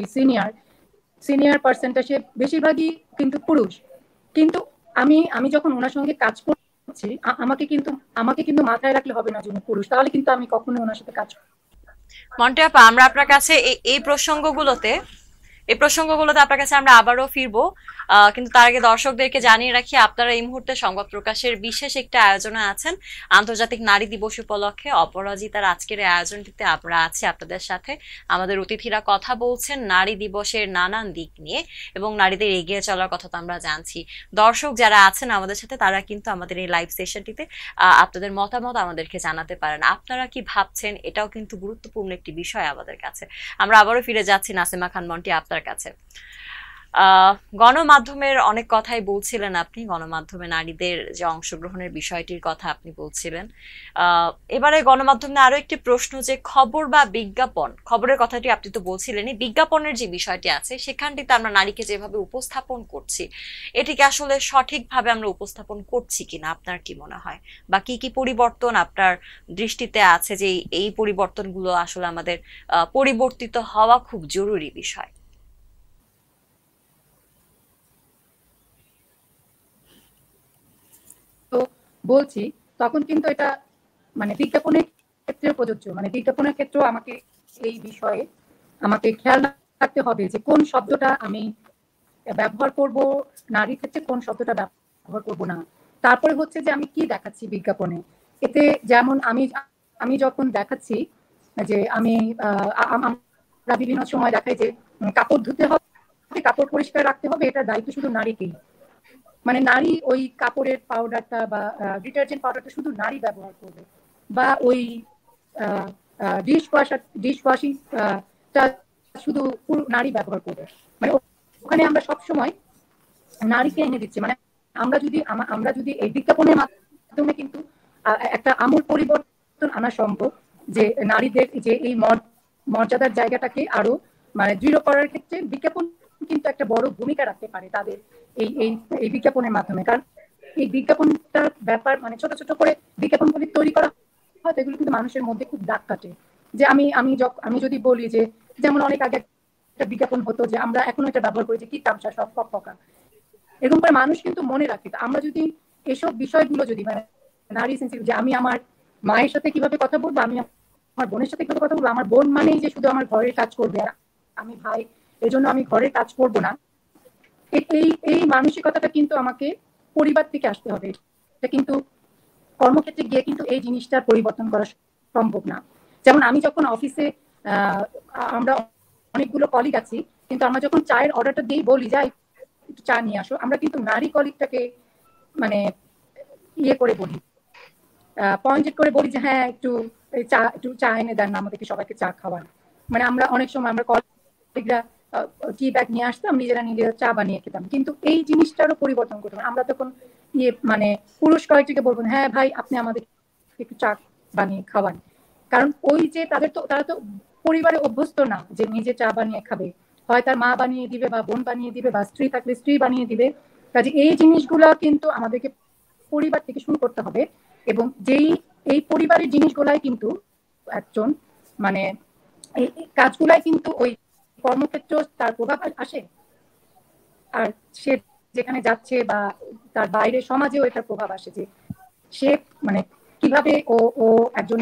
সিনিয়র পার্সনটা, সে বেশিরভাগই কিন্তু পুরুষ। কিন্তু আমি যখন ওনার সঙ্গে কাজ করছি, আমাকে কিন্তু মাথায় রাখলে হবে না যে উনি পুরুষ, তাহলে কিন্তু আমি কখনোই ওনার সাথে কাজ করব। মন্টি আপা, আমরা আপনার কাছে এই প্রসঙ্গগুলোতে আপনার কাছে আমরা আবারও ফিরবো, কিন্তু তার আগে দর্শকদেরকে জানিয়ে রাখি, আপনারা এই মুহূর্তে সংবাদ প্রকাশের বিশেষ একটা আয়োজনে আছেন। আন্তর্জাতিক নারী দিবস উপলক্ষে অপরাজিতার আজকের এই আয়োজনটিতে আমরা আছি আপনাদের সাথে। আমাদের অতিথিরা কথা বলছেন নারী দিবসের নানান দিক নিয়ে এবং নারীদের এগিয়ে চলার কথা তো আমরা জানছি। দর্শক যারা আছেন আমাদের সাথে, তারা কিন্তু আমাদের এই লাইভ সেশনটিতে আপনাদের মতামত আমাদেরকে জানাতে পারেন। আপনারা কি ভাবছেন, এটাও কিন্তু গুরুত্বপূর্ণ একটি বিষয় আমাদের কাছে। আমরা আবারও ফিরে যাচ্ছি নাসিমা খান মন্টি আপনার কাছে। গণমাধ্যমের অনেক কথাই বলছিলেন আপনি, গণমাধ্যমে নারীদের যে অংশগ্রহণের বিষয়টির কথা আপনি বলছিলেন। এবারে গণমাধ্যমে আরো একটি প্রশ্ন, যে খবর বা বিজ্ঞাপন, খবরের কথাটি আপনি তো বলছিলেনই, বিজ্ঞাপনের যে বিষয়টি আছে সেখানটিতে আমরা নারীকে যেভাবে উপস্থাপন করছি, এটিকে আসলে সঠিকভাবে আমরা উপস্থাপন করছি কিনা আপনার কি মনে হয়? বা কি কি পরিবর্তন আপনার দৃষ্টিতে আছে যে এই পরিবর্তনগুলো আসলে আমাদের পরিবর্তিত হওয়া খুব জরুরি বিষয়? তো বলছি, তখন কিন্তু এটা মানে বিজ্ঞাপনের ক্ষেত্রে প্রযোজ্য, মানে বিজ্ঞাপনের ক্ষেত্রেও আমাকে এই বিষয়ে আমাকে খেয়াল রাখতে হবে যে কোন শব্দটা আমি ব্যবহার করব নারীর ক্ষেত্রে, কোন শব্দটা ব্যবহার করব না। তারপরে হচ্ছে যে আমি কি দেখাচ্ছি বিজ্ঞাপনে। এতে যেমন আমি যখন দেখাচ্ছি যে আমরা বিভিন্ন সময় দেখাই যে কাপড় ধুতে হবে, কাপড় পরিষ্কার রাখতে হবে, এটা দায়িত্ব শুধু নারীকেই। মানে নারী ওই কাপড়ের পাউডারটা বা ডিটারজেন্ট পাউডারটা শুধু নারী ব্যবহার করবে, বা ওই ডিশ ওয়াশিংটা শুধু নারী ব্যবহার করবে। মানে ওখানে আমরা সব সময় নারীকে এনে দিচ্ছি। মানে আমরা যদি এই বিজ্ঞাপনের মাধ্যমে কিন্তু একটা আমূল পরিবর্তন আনা সম্ভব, যে নারীদের যে এই মর্যাদার জায়গাটাকে আরো মানে দৃঢ় করার ক্ষেত্রে বিজ্ঞাপন কিন্তু একটা বড় ভূমিকা রাখতে পারে তাদের এই বিজ্ঞাপনের মাধ্যমে। কারণ এই বিজ্ঞাপনটার ব্যাপার মানে ছোট ছোট করে বিজ্ঞাপনগুলি তৈরি করা হয়, এগুলো কিন্তু মানুষের মধ্যে খুব দাগ কাটে। যে আমি যদি বলি যে যেমন অনেক আগে একটা বিজ্ঞাপন হতো যে আমরা এখনো এটা ব্যবহার করি যে কি তামসা সব পকা, এরকম করে মানুষ কিন্তু মনে রাখে। আমরা যদি এসব বিষয়গুলো যদি মানে নারী সেন্সিটিভ, যে আমি আমার মায়ের সাথে কিভাবে কথা বলবো, আমি আমার বোনের সাথে কিভাবে কথা বলবো, আমার বোন মানেই যে শুধু আমার ঘরের কাজ করবে আর আমি ভাই এই জন্য আমি ঘরের কাজ করবো না, এই মানসিকতাটা কিন্তু আমাকে পরিবার থেকে আসতে হবে। এটা কিন্তু কর্মক্ষেত্রে গিয়ে কিন্তু এই জিনিসটার পরিবর্তন করা সম্ভব না। যেমন আমি যখন অফিসে আমরা অনেকগুলো কলিগ আছি, কিন্তু আমরা যখন চায়ের অর্ডারটা দিই বলি যাই একটু চা নিয়ে আসো, আমরা কিন্তু নারী কলিগটাকে মানে ইয়ে করে বলি, পয়েন্টেড করে বলি যে হ্যাঁ একটু চা এনে দেন না, আমাদেরকে সবাইকে চা খাওয়ান। মানে আমরা অনেক সময় আমরা কলিগরা টি ব্যাগ নিয়ে আসতাম, নিজেরা চা বানিয়ে খেতাম। কিন্তু এই জিনিসটারও পরিবর্তন করতাম। আমরা তখন মানে পুরুষ কয়েকটিকে বলবো হ্যাঁ ভাই আপনি আমাদের একটু চা বানিয়ে খাওয়ান। কারণ ওই যে তারা তো পরিবারে অভ্যস্ত না যে নিজে চা বানিয়ে খাবে, হয় তার মা বানিয়ে দিবে বা বোন বানিয়ে দিবে বা স্ত্রী থাকলে স্ত্রী বানিয়ে দিবে। কাজে এই জিনিসগুলা কিন্তু আমাদেরকে পরিবার থেকে শুরু করতে হবে, এবং এই পরিবারের জিনিসগুলাই কিন্তু একজন মানে এই কাজগুলাই কিন্তু ওই কর্মক্ষেত্র তার প্রভাব আসে, আর সে যেখানে যাচ্ছে বা তার বাইরে সমাজেও এটার প্রভাব আসে, যে সে মানে কিভাবে ও একজন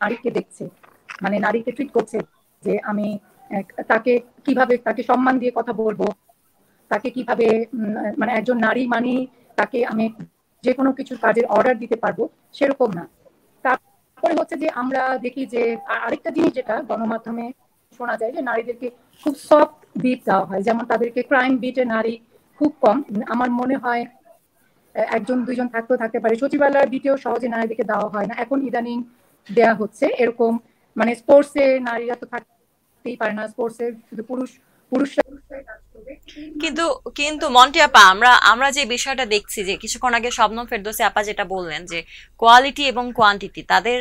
নারীকে দেখছে, মানে নারীকে ট্রিট করছে, যে আমি তাকে কিভাবে তাকে সম্মান দিয়ে কথা বলবো, তাকে কিভাবে মানে একজন নারী মানে তাকে আমি যে কোনো কিছু কাজের অর্ডার দিতে পারবো সেরকম না। তারপরে হচ্ছে যে আমরা দেখি যে আরেকটা জিনিস যেটা গণমাধ্যমে শোনা যায় যে নারীদেরকে খুব সফট বিট দেওয়া হয়, যেমন তাদেরকে ক্রাইম বিটে নারী খুব কম। আমার মনে হয় একজন দুইজন থাকতে পারে, সচিবালয়ের বিটেও সহজে নারীদেরকে দেওয়া হয় না, এখন ইদানিং দেয়া হচ্ছে এরকম। মানে স্পোর্টসে নারীরা তো থাকতেই পারে না, স্পোর্টসে শুধু পুরুষরা। কিন্তু কিন্তু মন্টি আপা, আমরা যে বিষয়টা দেখছি যে কিছুক্ষণ আগে শবনম ফেরদৌসী আপা যেটা বললেন যে কোয়ালিটি এবং কোয়ান্টিটি, তাদের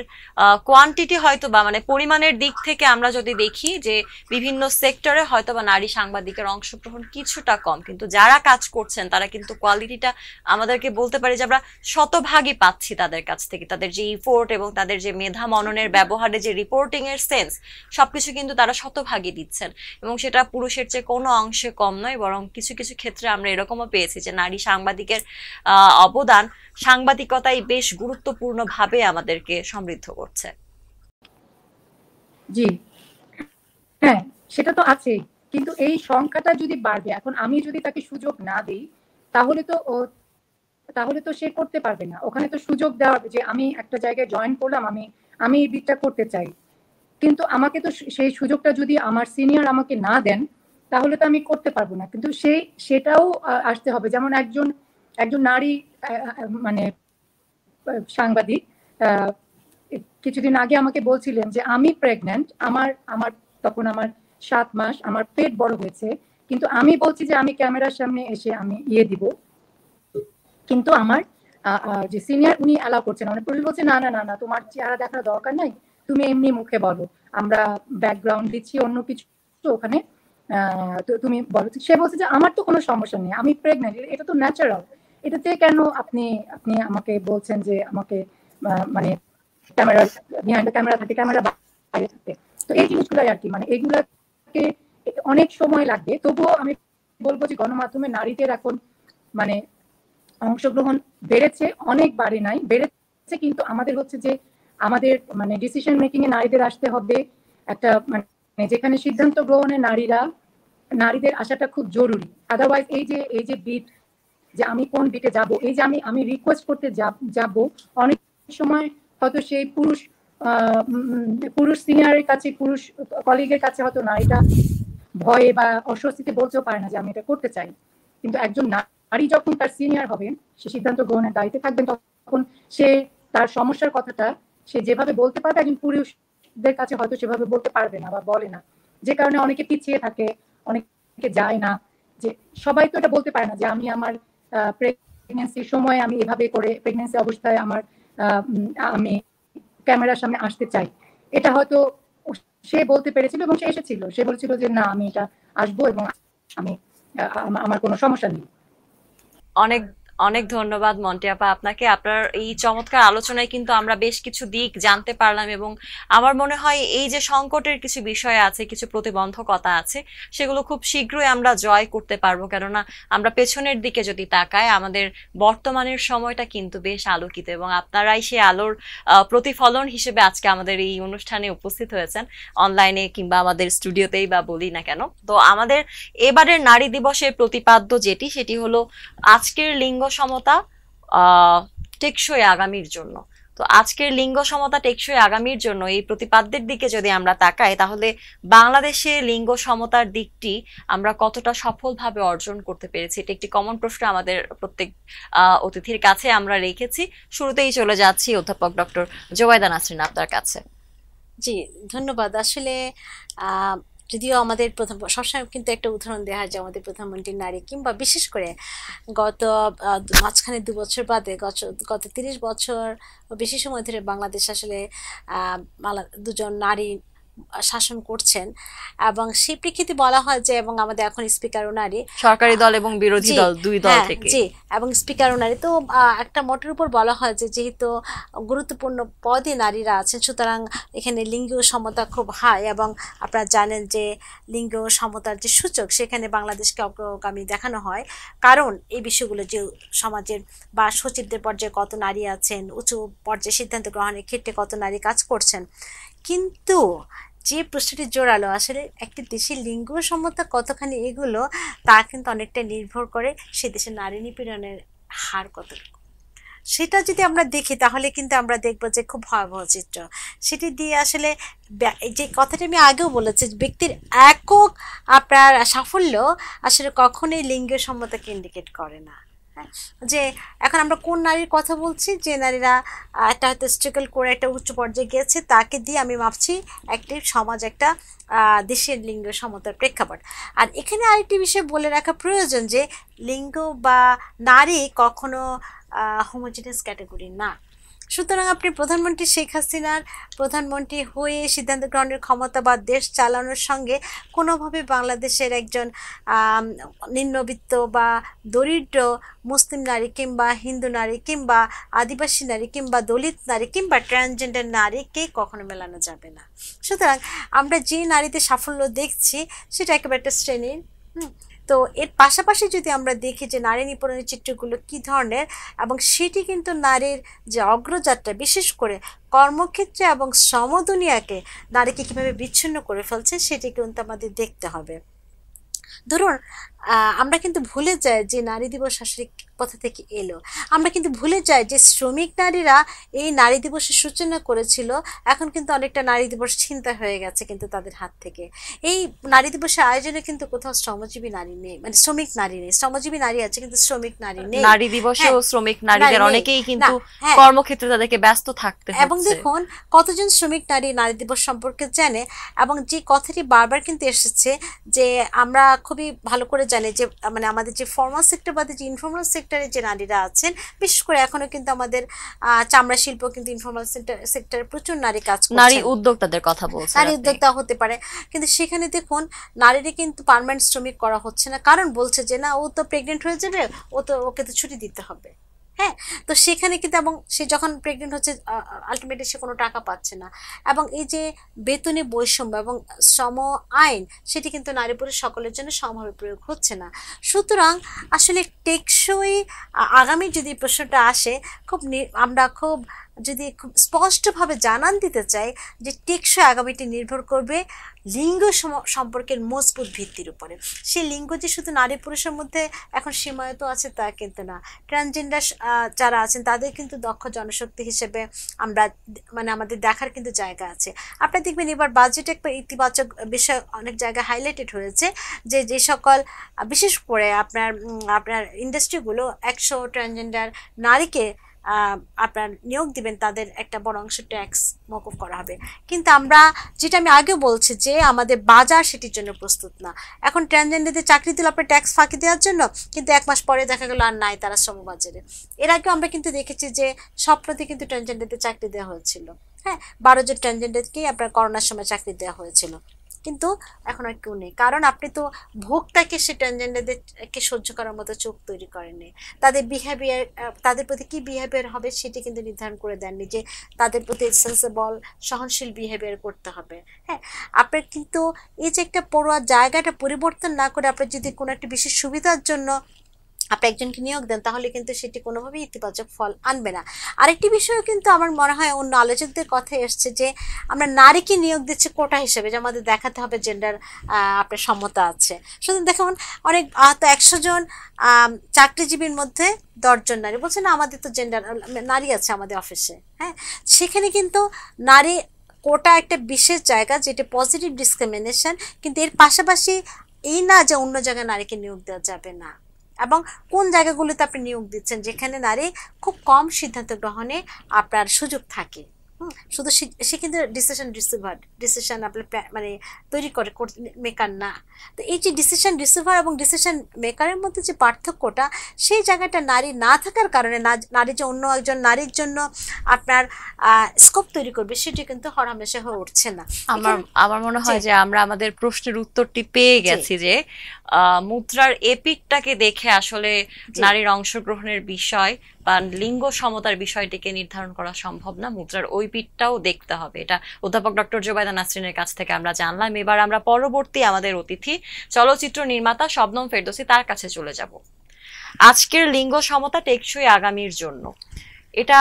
কোয়ান্টিটি হয়তো বা মানে পরিমাণের দিক থেকে আমরা যদি দেখি যে বিভিন্ন সেক্টরে হয়তো বা নারী সাংবাদিকের অংশগ্রহণ কিছুটা কম, কিন্তু যারা কাজ করছেন তারা কিন্তু কোয়ালিটিটা আমাদেরকে বলতে পারি যে আমরা শতভাগই পাচ্ছি তাদের কাছ থেকে। তাদের যে ইফোর্ট এবং তাদের যে মেধা মননের ব্যবহারে যে রিপোর্টিং এর সেন্স, সবকিছু কিন্তু তারা শতভাগই দিচ্ছেন, এবং সেটা পুরুষের চেয়ে কোনো অংশে কম নয়। বরং কিছু কিছু ক্ষেত্রে আমরা এরকমও পেয়েছি যে নারী সাংবাদিকের অবদান সাংবাদিকতায় বেশ গুরুত্বপূর্ণ ভাবে আমাদেরকে সমৃদ্ধ করছে। জি হ্যাঁ, সেটা তো আছে, কিন্তু এই সংখ্যাটা যদি বাড়বে, এখন আমি যদি তাকে সুযোগ না দিই তাহলে তো সে করতে পারবে না। ওখানে তো সুযোগ দেওয়া হবে যে আমি একটা জায়গায় জয়েন করলাম, আমি এই বিটটা করতে চাই, কিন্তু আমাকে তো সেই সুযোগটা যদি আমার সিনিয়র আমাকে না দেন তাহলে তো আমি করতে পারবো না। কিন্তু সেটাও আসতে হবে। যেমন একজন নারী মানে সাংবাদিক কিছুদিন আগে আমাকে বলছিলেন যে আমি প্রেগন্যান্ট, আমার তখন আমার 7 মাস, আমার পেট বড় হয়েছে, কিন্তু আমি বলছি যে আমি ক্যামেরার সামনে এসে আমি দিব, কিন্তু আমার যে সিনিয়র উনি অ্যালাউ করছেন না। মানে পুলিশ বলছে না না না না, তোমার চেহারা দেখার দরকার নাই, তুমি এমনি মুখে বলো, আমরা ব্যাকগ্রাউন্ড দিচ্ছি অন্য কিছু ওখানে, তুমি বলো। সে বলছে যে আমার তো কোনো সমস্যা নেই, আমি প্রেগন্যান্ট, এটা তো ন্যাচারাল, এটাতে কেন আপনি আমাকে বলছেন যে আমাকে মানে ক্যামেরা বিহাইন্ড ক্যামেরা থাকে, ক্যামেরা বাইরে থাকে। তো এই জিনিসগুলাই আর কি, মানে এগুলাকে অনেক সময় লাগবে। তবুও আমি বলবো যে গণমাধ্যমে নারীদের এখন মানে অংশগ্রহণ বেড়েছে, অনেক বাড়ে নাই, বেড়েছে, কিন্তু আমাদের হচ্ছে যে আমাদের মানে ডিসিশন মেকিং এ নারীদের আসতে হবে, একটা মানে যেখানে সিদ্ধান্ত গ্রহণে নারীদের আসাটা খুব জরুরি। আদারওয়াইজ এই যে বিট, যে আমি কোন বিটে যাব, এই যে আমি রিকোয়েস্ট করতে যাব, অনেক সময় হয়তো সেই পুরুষ সিনিয়রের কাছে, পুরুষ কলিগের কাছে হয়তো নারীটা ভয়ে বা অস্বস্তিতে বলতেও পারে না যে আমি এটা করতে চাই। কিন্তু একজন নারী যখন তার সিনিয়র হবেন, সে সিদ্ধান্ত গ্রহণের দায়িত্বে থাকবেন, তখন সে তার সমস্যার কথাটা সে যেভাবে বলতে পারবে, একজন পুরুষদের কাছে হয়তো সেভাবে বলতে পারবে না বা বলে না, যে কারণে অনেকে পিছিয়ে থাকে, অনেকে যায় না। যে সবাই তো এটা বলতে পারে না যে আমি আমার প্রেগনেন্সির সময় আমি এভাবে করে, প্রেগনেন্সি অবস্থায় আমি ক্যামেরার সামনে আসতে চাই, এটা হয়তো সে বলতে পেরেছিল এবং সে এসেছিল, সে বলেছিল যে না আমি এটা আসবো এবং আমি আমার কোনো সমস্যা নেই। অনেক অনেক ধন্যবাদ মন্টি আপা আপনাকে। আপনার এই চমৎকার আলোচনায় কিন্তু আমরা বেশ কিছু দিক জানতে পারলাম, এবং আমার মনে হয় এই যে সংকটের কিছু বিষয় আছে, কিছু প্রতিবন্ধকতা আছে, সেগুলো খুব শীঘ্রই আমরা জয় করতে পারবো। কেননা আমরা পেছনের দিকে যদি তাকাই, আমাদের বর্তমানের সময়টা কিন্তু বেশ আলোকিত, এবং আপনারাই সেই আলোর প্রতিফলন হিসেবে আজকে আমাদের এই অনুষ্ঠানে উপস্থিত হয়েছেন, অনলাইনে কিংবা আমাদের স্টুডিওতেই বা বলি না কেন। তো আমাদের এবারের নারী দিবসের প্রতিপাদ্য সেটি হলো আজকের লিঙ্গ সমতা টেকসই আগামীর জন্য। তো আজকের লিঙ্গ সমতা টেকসই আগামীর জন্য এই প্রতিপাদ্যের দিকে যদি আমরা তাকাই, তাহলে বাংলাদেশে লিঙ্গ সমতার দিকটি আমরা কতটা সফলভাবে অর্জন করতে পেরেছি, এটা একটি কমন প্রশ্ন আমাদের প্রত্যেক অতিথির কাছে আমরা রেখেছি। শুরুতেই চলে যাচ্ছি অধ্যাপক ডক্টর জোবাইদা নাসরিন আপনার কাছে। জি ধন্যবাদ। আসলে যদিও আমাদের সবসময় কিন্তু একটা উদাহরণ দেওয়া হয় যে আমাদের প্রধানমন্ত্রী নারী, কিংবা বিশেষ করে গত মাঝখানে 2 বছর বাদে গত 30 বছর বেশি সময় ধরে বাংলাদেশ আসলে দুজন নারী শাসন করছেন, এবং সেই প্রেক্ষিতে বলা হয় যে, এবং আমাদের এখন স্পিকারও নারী, সরকারি দল এবং বিরোধী দল দুই দল থেকে, জি, এবং স্পিকারও নারী। তো একটা মোটের উপর বলা হয় যে যেহেতু গুরুত্বপূর্ণ পদে নারীরা আছেন, সুতরাং এখানে লিঙ্গ সমতা খুব হাই, এবং আপনারা জানেন যে লিঙ্গ সমতার যে সূচক, সেখানে বাংলাদেশকে অগ্রগামী দেখানো হয়। কারণ এই বিষয়গুলো যে সমাজের বা সচিবদের পর্যায়ে কত নারী আছেন, উঁচু পর্যায়ে সিদ্ধান্ত গ্রহণের ক্ষেত্রে কত নারী কাজ করছেন। কিন্তু যে প্রশ্নটি জোরালো, আসলে একটি দেশের লিঙ্গ সমতা কতখানি এগুলো, তা কিন্তু অনেকটা নির্ভর করে সে দেশের নারী নিপীড়নের হার কতটুকু। সেটা যদি আমরা দেখি তাহলে কিন্তু আমরা দেখবো যে খুব ভয়াবহ চিত্র। সেটি দিয়ে আসলে যে কথাটি আমি আগেও বলেছি, ব্যক্তির একক আপনার সাফল্য আসলে কখনোই লিঙ্গ সমতাকে ইন্ডিকেট করে না। যে এখন আমরা কোন নারীর কথা বলছি, যে নারীরা একটা হয়তো স্ট্রাগল করে একটা উচ্চ পর্যায়ে গিয়েছে, তাকে দিয়ে আমি ভাবছি একটি সমাজ, একটা দেশের লিঙ্গ সমতার প্রেক্ষাপট। আর এখানে আরেকটি বিষয় বলে রাখা প্রয়োজন যে লিঙ্গ বা নারী কখনো হোমোজিনিয়াস ক্যাটাগরি না। সুতরাং আপনি প্রধানমন্ত্রী শেখ হাসিনার প্রধানমন্ত্রী হয়ে সিদ্ধান্ত গ্রহণের ক্ষমতা বা দেশ চালানোর সঙ্গে কোনোভাবে বাংলাদেশের একজন নিম্নবিত্ত বা দরিদ্র মুসলিম নারী, কিংবা হিন্দু নারী, কিংবা আদিবাসী নারী, কিংবা দলিত নারী, কিংবা ট্রান্সজেন্ডার নারীকে কখনো মেলানো যাবে না। সুতরাং আমরা যে নারীদের সাফল্য দেখছি সেটা একেবারে একটা শ্রেণীর। তো এর পাশাপাশি যদি আমরা দেখি যে নারী নিপীড়নের চিত্রগুলো কী ধরনের, এবং সেটি কিন্তু নারীর যে অগ্রযাত্রা, বিশেষ করে কর্মক্ষেত্রে এবং শ্রমদুনিয়াকে নারীকে কীভাবে বিচ্ছিন্ন করে ফেলছে, সেটি কিন্তু আমাদের দেখতে হবে। ধরুন আমরা কিন্তু ভুলে যাই যে নারী দিবস আসলে কোথা থেকে এলো। আমরা কিন্তু ভুলে যাই যে শ্রমিক নারীরা এই নারী দিবসের সূচনা করেছিল। এখন কিন্তু অনেকটা নারী দিবস ছিনতাই হয়ে গেছে কিন্তু তাদের হাত থেকে। এই নারী দিবসের আয়োজনে কিন্তু কোথাও শ্রমজীবী নারী নেই, মানে শ্রমিক নারী নেই। শ্রমজীবী নারী আছে কিন্তু শ্রমিক নারী নেই। নারী দিবসেও শ্রমিক নারীদের অনেকেই কিন্তু কর্মক্ষেত্রে তাদেরকে ব্যস্ত থাকতে হচ্ছে। এবং দেখুন কতজন শ্রমিক নারী নারী দিবস সম্পর্কে জানে, এবং যে কথাটি বারবার কিন্তু এসেছে যে আমরা খুবই ভালো করে জানি যে মানে আমাদের যে ফর্মাল সেক্টর বা যে ইনফর্মাল সেক্টরে যে নারীরা আছেন, বিশেষ করে এখনো কিন্তু আমাদের চামড়া শিল্প কিন্তু ইনফর্মাল সেক্টরে প্রচুর নারী কাজ করছে। নারী উদ্যোক্তাদের কথা বলছেন, নারী উদ্যোক্তা হতে পারে, কিন্তু সেখানে দেখুন নারীরা কিন্তু পার্মানেন্ট শ্রমিক করা হচ্ছে না। কারণ বলছে যে না, ও তো প্রেগনেন্ট হয়ে যাবে, ওকে তো ছুটি দিতে হবে। হ্যাঁ, তো সেখানে কিন্তু, এবং সে যখন প্রেগনেন্ট হচ্ছে আলটিমেটলি সে কোনো টাকা পাচ্ছে না। এবং এই যে বেতনে বৈষম্য এবং শ্রম আইন, সেটি কিন্তু নারী পুরুষ সকলের জন্য সমানভাবে প্রয়োগ হচ্ছে না। সুতরাং আসলে টেকসই আগামী যদি প্রশ্নটা আসে, আমরা খুব যদি খুব স্পষ্টভাবে জানান দিতে চাই যে টেকসই আগামীটি নির্ভর করবে লিঙ্গ সম্পর্কের মজবুত ভিত্তির উপরে। সেই লিঙ্গ যে শুধু নারী পুরুষের মধ্যে এখন সীমায়িত আছে তা কিন্তু না, ট্রান্সজেন্ডার যারা আছেন তাদের কিন্তু দক্ষ জনশক্তি হিসেবে আমরা মানে আমাদের দেখার কিন্তু জায়গা আছে। আপনি দেখবেন এবার বাজেটে একটা ইতিবাচক বিষয় অনেক জায়গায় হাইলাইটেড হয়েছে যে যে সকল বিশেষ করে আপনার ইন্ডাস্ট্রিগুলো 100 ট্রান্সজেন্ডার নারীকে আপনার নিয়োগ দিবেন তাদের একটা বড় অংশ ট্যাক্স মওকুফ করা হবে। কিন্তু আমরা যেটা আমি আগে বলছি যে আমাদের বাজার সেটির জন্য প্রস্তুত না। এখন ট্রান্সজেন্ডারদের চাকরি দিল আপনার ট্যাক্স ফাঁকি দেওয়ার জন্য, কিন্তু 1 মাস পরে দেখা গেল আর নাই তারা শ্রমবাজারে। এর আগে আমরা কিন্তু দেখেছি যে স্বপ্নতে কিন্তু ট্রান্সজেন্ডারদের চাকরি দেওয়া হয়েছিল, হ্যাঁ 12 জন ট্রান্সজেন্ডারকেই আপনার করোনার সময় চাকরি দেওয়া হয়েছিল, কিন্তু এখন আর কেউ নেই। কারণ আপনি তো ভোগটাকে সে ট্রান্সজেন্ডারদেরকে সহ্য করার মতো চোখ তৈরি করেননি, তাদের বিহেভিয়ার তাদের প্রতি কী বিহেভিয়ার হবে সেটি কিন্তু নির্ধারণ করে দেননি যে তাদের প্রতি সেন্সেবল সহনশীল বিহেভিয়ার করতে হবে। হ্যাঁ, আপনার কিন্তু এই যে একটা পড়ুয়ার জায়গাটা পরিবর্তন না করে আপনার যদি কোনো একটা বিশেষ সুবিধার জন্য আপনি একজনকে নিয়োগ দেন তাহলে কিন্তু সেটি কোনোভাবেই ইতিবাচক ফল আনবে না। আরেকটি বিষয়ও কিন্তু আমার মনে হয় অন্য আলোচকদের কথায় এসছে যে আমরা নারীকে নিয়োগ দিচ্ছি কোটা হিসেবে, যে আমাদের দেখাতে হবে জেন্ডার আপনার সমতা আছে। শুধু দেখুন অনেক তো 100 জন চাকরিজীবীর মধ্যে 10 জন নারী, বলছে না আমাদের তো জেন্ডার নারী আছে আমাদের অফিসে। হ্যাঁ, সেখানে কিন্তু নারী কোটা একটা বিশেষ জায়গা যেটা পজিটিভ ডিসক্রিমিনেশন, কিন্তু এর পাশাপাশি এই না যে অন্য জায়গায় নারীকে নিয়োগ দেওয়া যাবে না, এবং কোন জায়গাগুলোতে আপনি নিয়োগ দিচ্ছেন যেখানে নারী খুব কম সিদ্ধান্ত গ্রহণে আপনার সুযোগ থাকে। শুধু সে কিন্তু ডিসিশন আপনার মানে তৈরি করে মেকার না। তো এই যে ডিসিশন রিসিভার এবং ডিসিশন মেকারের মধ্যে যে পার্থক্যটা, সেই জায়গাটা নারী না থাকার কারণে নারী যে অন্য একজন নারীর জন্য আপনার স্কোপ তৈরি করবে সেটি কিন্তু হরহামেশা হয়ে উঠছে না। আমার মনে হয় যে আমরা আমাদের প্রশ্নের উত্তরটি পেয়ে গেছি যে মুদ্রার এপিকটাকে দেখে আসলে নারীর অংশগ্রহণের বিষয় বা লিঙ্গ সমতার বিষয়টিকে নির্ধারণ করা সম্ভব না, মুদ্রার ওই পিঠটাও দেখতে হবে। এটা অধ্যাপক ডক্টর জুবাইদা নাসরিনের কাছ থেকে আমরা জানলাম। এবার আমরা পরবর্তী আমাদের অতিথি চলচ্চিত্র নির্মাতা শবনম ফেরদৌসী, তার কাছে চলে যাব। আজকের লিঙ্গ সমতা টেকসই আগামীর জন্য এটা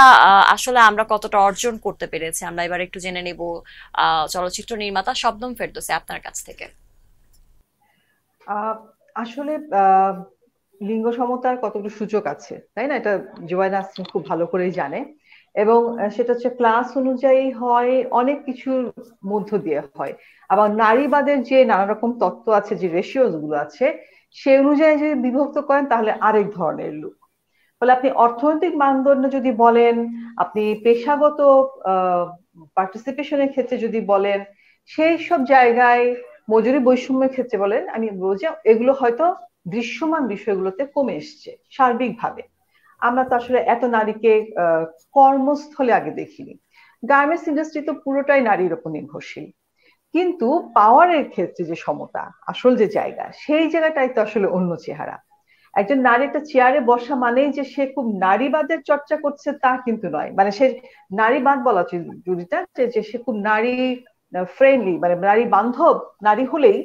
আসলে আমরা কতটা অর্জন করতে পেরেছি, আমরা এবার একটু জেনে নেব চলচ্চিত্র নির্মাতা শবনম ফেরদৌসী আপনার কাছ থেকে। আসলে লিঙ্গ সমতার কতগুলো সুযোগ আছে, তাই না? এটা জুবাইদা নাসরিন খুব ভালো করেই জানে, এবং সেটা হচ্ছে ক্লাস অনুযায়ী হয়, অনেক কিছুর মধ্য দিয়ে হয়। আবার নারীবাদের যে নানা রকম তত্ত্ব আছে, যে রেশিওস গুলো আছে, সে অনুযায়ী যদি বিভক্ত করেন তাহলে আরেক ধরনের লোক। ফলে আপনি অর্থনৈতিক মানদণ্ড যদি বলেন, আপনি পেশাগত পার্টিসিপেশনের ক্ষেত্রে যদি বলেন, সেই সব জায়গায় মজুরি বৈষম্যের ক্ষেত্রে বলেন, আমি বলছি এগুলো হয়তো দৃশ্যমান বিষয়গুলোতে কমে এসছে সার্বিকভাবে। আমরা তো আসলে এত নারীকে কর্মস্থলে আগে দেখিনি। গার্মেন্টস ইন্ডাস্ট্রি তো পুরোটাই নারীর উপর নির্ভরশীল, কিন্তু পাওয়ারের ক্ষেত্রে যে সমতা, আসল যে জায়গা, সেই জায়গাটাই তো আসলে অন্য চেহারা। একজন নারী একটা চেয়ারে বসা মানেই যে সে খুব নারীবাদের চর্চা করছে তা কিন্তু নয়। মানে সে নারীবাদ বলা জরুরিটা যে সে খুব নারী ফ্রেন্ডলি, মানে নারী বান্ধব নারী হলেই,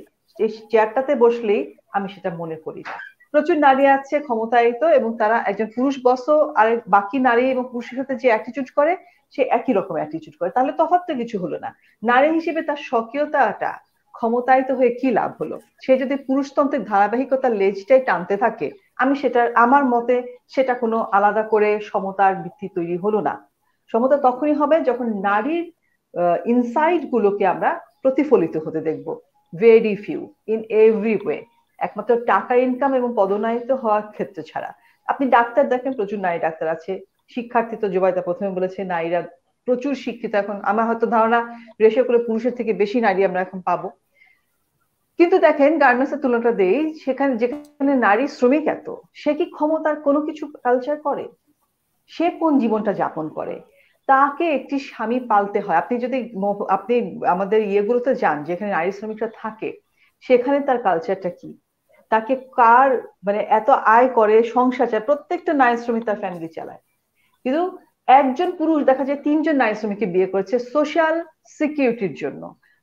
চেয়ারটাতে বসলেই আমি সেটা মনে করি না। প্রচুর নারী আছে ক্ষমতায়িত, এবং তারা একজন পুরুষ বস আর বাকি নারী এবং পুরুষের সাথে যে অ্যাটিটিউড করে সে একই রকম অ্যাটিটিউড করে, তাহলে তফাৎ তো কিছু হলো না। নারী হিসেবে তার স্বকীয়তাটা ক্ষমতায়িত হয়ে কি লাভ হলো? সে যদি পুরুষতন্ত্রের ধারাবাহিকতার লেজটাই টানতে থাকে, আমি সেটা, আমার মতে সেটা কোনো আলাদা করে সমতার ভিত্তি তৈরি হলো না। সমতা তখনই হবে যখন নারীর ইনসাইড গুলোকে আমরা প্রতিফলিত হতে দেখব, very few in every way, একমাত্র টাকা ইনকাম এবং পদোন্নতিত হওয়ার ক্ষেত্রে ছাড়া। আপনি ডাক্তার দেখেন, প্রচুর নারী ডাক্তার আছে। শিক্ষার্থী তো জুবাইদা প্রথমে বলেছে নারীরা প্রচুর শিক্ষিত, এখন আমার হয়তো ধারণা রেশিও করে পুরুষের থেকে বেশি নারী আমরা এখন পাবো। কিন্তু দেখেন গার্মেন্টস এর তুলনাটা দেই, সেখানে যেখানে নারী শ্রমিক এত, সে কি ক্ষমতার কোনো কিছু কালচার করে? সে কোন জীবনটা যাপন করে? তাকে একটি স্বামী পালতে হয়। আপনি যদি আপনি আমাদের ইয়েগুলোতে যান যেখানে নারী শ্রমিকরা থাকে, সেখানে তার কালচারটা কি? তাকে কার মানে এত আয় করে, সংসার চায়, প্রত্যেকটা নারী শ্রমিক তার ফ্যামিলি চালায়। কিন্তু একজন পুরুষ দেখা যায় 3 জন নারী শ্রমিককে বিয়ে করেছে সোশ্যাল সিকিউরিটির জন্য।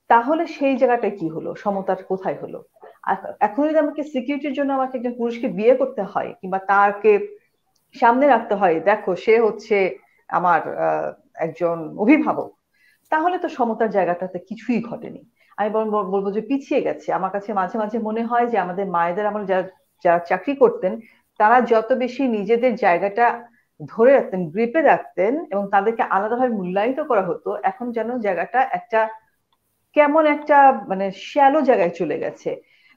তাহলে সেই জায়গাটা কি হলো? সমতার কোথায় হলো? এখন যদি আমাকে সিকিউরিটির জন্য আমাকে একজন পুরুষকে বিয়ে করতে হয়, কিংবা তাকে সামনে রাখতে হয়, দেখো সে হচ্ছে আমার একজন অভিভাবক, তাহলে তো সমতার জায়গাটাতে কিছুই ঘটেনি। আমি বলবো যে পিছিয়ে গেছে। আমার কাছে মাঝে মাঝে মনে হয় যে আমাদের মায়েদের আমরা যারা যারা চাকরি করতেন, তারা যত বেশি নিজেদের জায়গাটা ধরে রাখতেন, গ্রিপে রাখতেন এবং তাদেরকে আলাদাভাবে মূল্যায়িত করা হতো, এখন যেন জায়গাটা একটা কেমন একটা মানে শ্যালো জায়গায় চলে গেছে।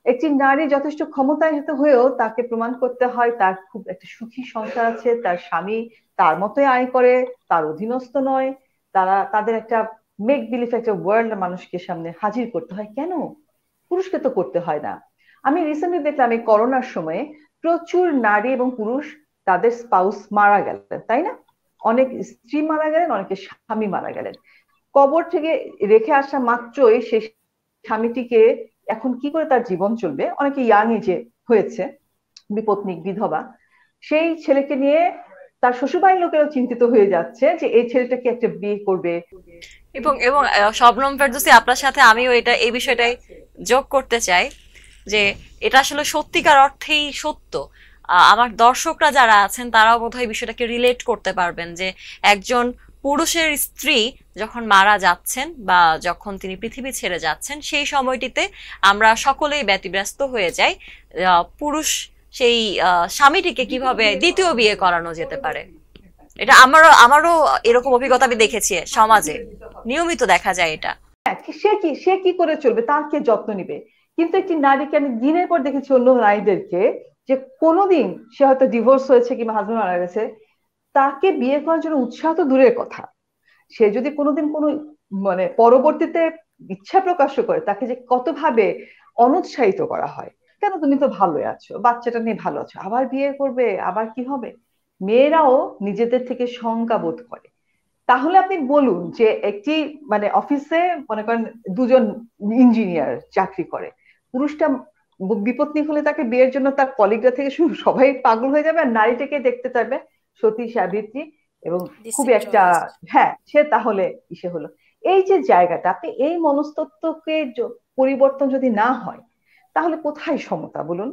একটি নারী যথেষ্ট ক্ষমতায়িত হয়েও তাকে প্রমাণ করতে হয় তার খুব একটা সুখী সংসার আছে, তার স্বামী তার মতোই আয় করে, তার অধীনস্থ নয়। তাদের একটা মেক বিলিফ একটা ওয়ার্ল্ড মানুষকে সামনে হাজির করতে হয়। কেন পুরুষকে তো করতে হয় না? আমি রিসেন্টলি দেখলাম এই করোনার সময়ে প্রচুর নারী এবং পুরুষ তাদের স্পাউস মারা গেলেন, তাই না? অনেক স্ত্রী মারা গেলেন, অনেকে স্বামী মারা গেলেন। কবর থেকে রেখে আসা মাত্রই সে স্বামীটিকে এখন কি করে তার জীবন চলবে, অনেকে ইয়াং এজে হয়েছে, বিপত্নিক বিধবা, সেই ছেলেকে নিয়ে তার শ্বশুরবাড়ির লোকেরাও চিন্তিত হয়ে যাচ্ছে যে এই ছেলেটাকে একটা বিয়ে করবে। এবং এবং শবনম ফেরদৌসী, আপনার সাথে আমিও এই বিষয়টাই যোগ করতে চাই যে এটা আসলে সত্যিকার অর্থেই সত্য। আমার দর্শকরা যারা আছেন তারাও বোধহয় বিষয়টাকে রিলেট করতে পারবেন যে একজন পুরুষের স্ত্রী যখন মারা যাচ্ছেন বা যখন তিনি পৃথিবী ছেড়ে যাচ্ছেন, সেই সময়টিতে আমরা সকলেই ব্যতিব্যস্ত হয়ে যাই পুরুষ সেই স্বামীটিকে কিভাবে দ্বিতীয় বিয়ে করানো যেতে পারে। এটা আমারও এরকম অভিজ্ঞতা আমি দেখেছি, সমাজে নিয়মিত দেখা যায় এটা। সে কি করে চলবে, তার কে যত্ন নিবে? কিন্তু একটি নারীকে আমি দিনের পর দেখেছি অন্য নারীদেরকে, যে কোনোদিন সে হয়তো ডিভোর্স হয়েছে কিংবা হাজবেন্ড মারা গেছে, তাকে বিয়ে করার জন্য উৎসাহ তো দূরের কথা, সে যদি কোনোদিন কোনো মানে পরবর্তীতে ইচ্ছা প্রকাশ করে, তাকে যে কতভাবে অনুৎসাহিত করা হয়। কেন, তুমি তো ভালো আছো, বাচ্চাটা নিয়ে ভালো আছো, আবার বিয়ে করবে, আবার কি হবে? মেয়েরাও নিজেদের থেকে শঙ্কা বোধ করে। তাহলে আপনি বলুন যে একটি মানে অফিসে মনে করেন দুজন ইঞ্জিনিয়ার চাকরি করে, পুরুষটা বিপত্নিক হলে তাকে বিয়ের জন্য তার কলিগরা থেকে শুরু সবাই পাগল হয়ে যাবে, আর নারীটাকে দেখতে চাইবে সতী সাবিত্রী এবং খুব একটা, হ্যাঁ সে তাহলে ইসে হলো। এই যে জায়গাটা, আপনি এই মনস্তত্ত্বকে পরিবর্তন যদি না হয়, তাহলে কোথায় সমতা বলুন?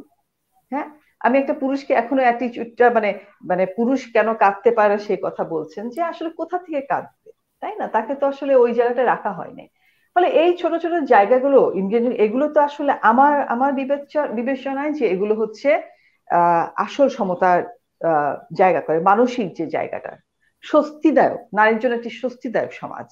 হ্যাঁ, আমি একটা পুরুষকে এখনো অ্যাটিটিউডটা মানে মানে পুরুষ কেন কাঁদতে পারে সে কথা বলছেন, যে আসলে কোথা থেকে কাঁদবে, তাই না? তাকে তো আসলে ওই জায়গাটা রাখা হয়নি। ফলে এই ছোট ছোট জায়গাগুলো ইন্ডিয়ান, এগুলো তো আসলে আমার আমার বিবেচনায় যে এগুলো হচ্ছে আসল সমতার জায়গা করে, মানসিক যে জায়গাটা স্বস্তিদায়ক, নারীর জন্য একটি স্বস্তিদায়ক সমাজ।